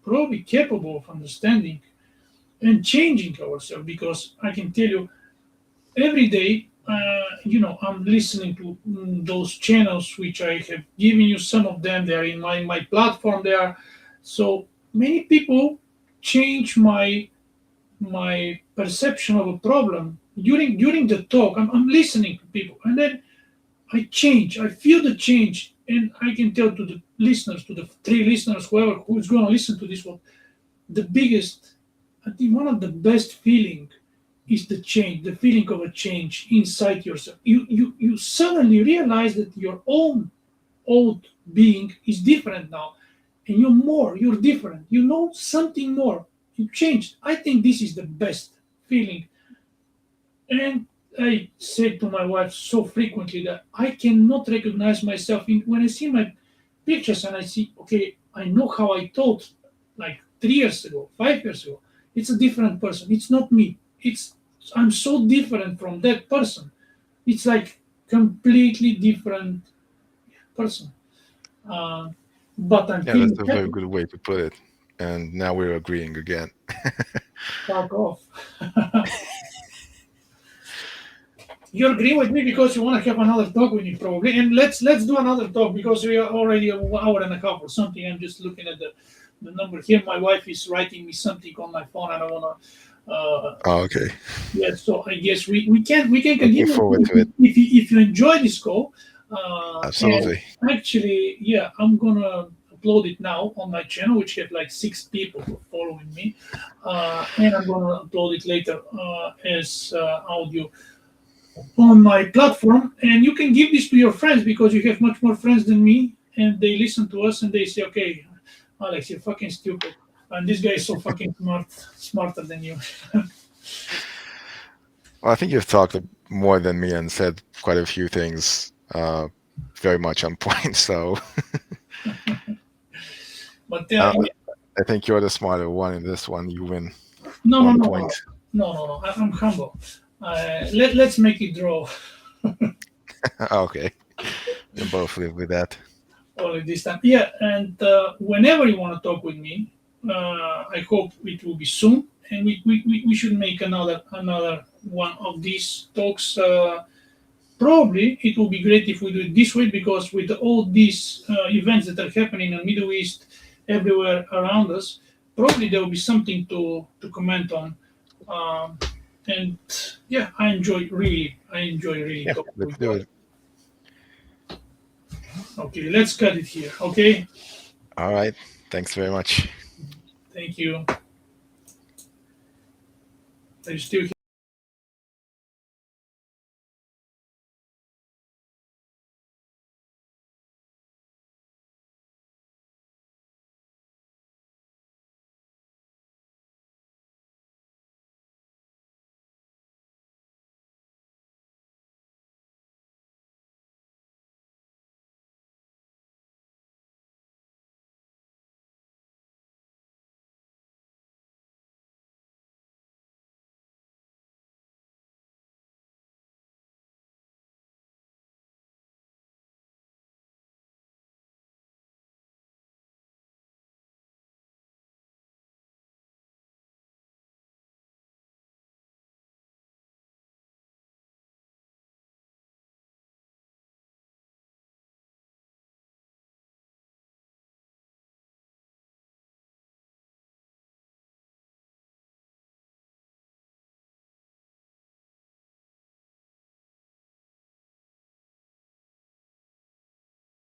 probably capable of understanding and changing ourselves, because I can tell you every day, I'm listening to those channels which I have given you. Some of them, they are in my platform. They are so many people change my perception of a problem during the talk. I'm listening to people, and then I change. I feel the change, and I can tell to the listeners, to the three listeners, whoever who is going to listen to this one, the biggest, I think one of the best feeling is the change, the feeling of a change inside yourself. You suddenly realize that your own old being is different now, and you're different. You know something more. You changed. I think this is the best feeling. And I say to my wife so frequently that I cannot recognize myself when I see my pictures, and I see, okay, I know how I thought like 3 years ago, 5 years ago. It's a different person. It's not me. I'm so different from that person. It's like completely different person. Uh, but I'm Yeah, that's feeling a very happy. good way to put it. And now we're agreeing again. Fuck off. You agree with me because you want to have another talk with me probably, and let's do another talk because we are already an hour and a half or something. I'm just looking at the number here. My wife is writing me something on my phone. I don't want to. Oh, okay. Yeah, so I guess we can Looking continue forward to it. if you enjoy this call. And Absolutely. actually, yeah, I'm gonna upload it now on my channel, which have like 6 people following me, and I'm gonna upload it later as audio on my platform. And you can give this to your friends because you have much more friends than me, and they listen to us and they say, okay, Alex, you're fucking stupid, and this guy is so fucking smarter than you. Well, I think you've talked more than me and said quite a few things very much on point. So But uh, I think you're the smarter one in this one. You win no, no, one no, point. no. I'm humble. Let's make it draw. Okay. You both live with that. Only this time. Yeah, and whenever you want to talk with me, I hope it will be soon, and we should make another one of these talks. Probably it will be great if we do it this way, because with all these events that are happening in the Middle East, everywhere around us, probably there will be something to comment on. Um, and yeah, I enjoy really Yeah, talking let's with do you. it. Okay, let's cut it here. Okay, All right. Thanks very much. thank you. Are you still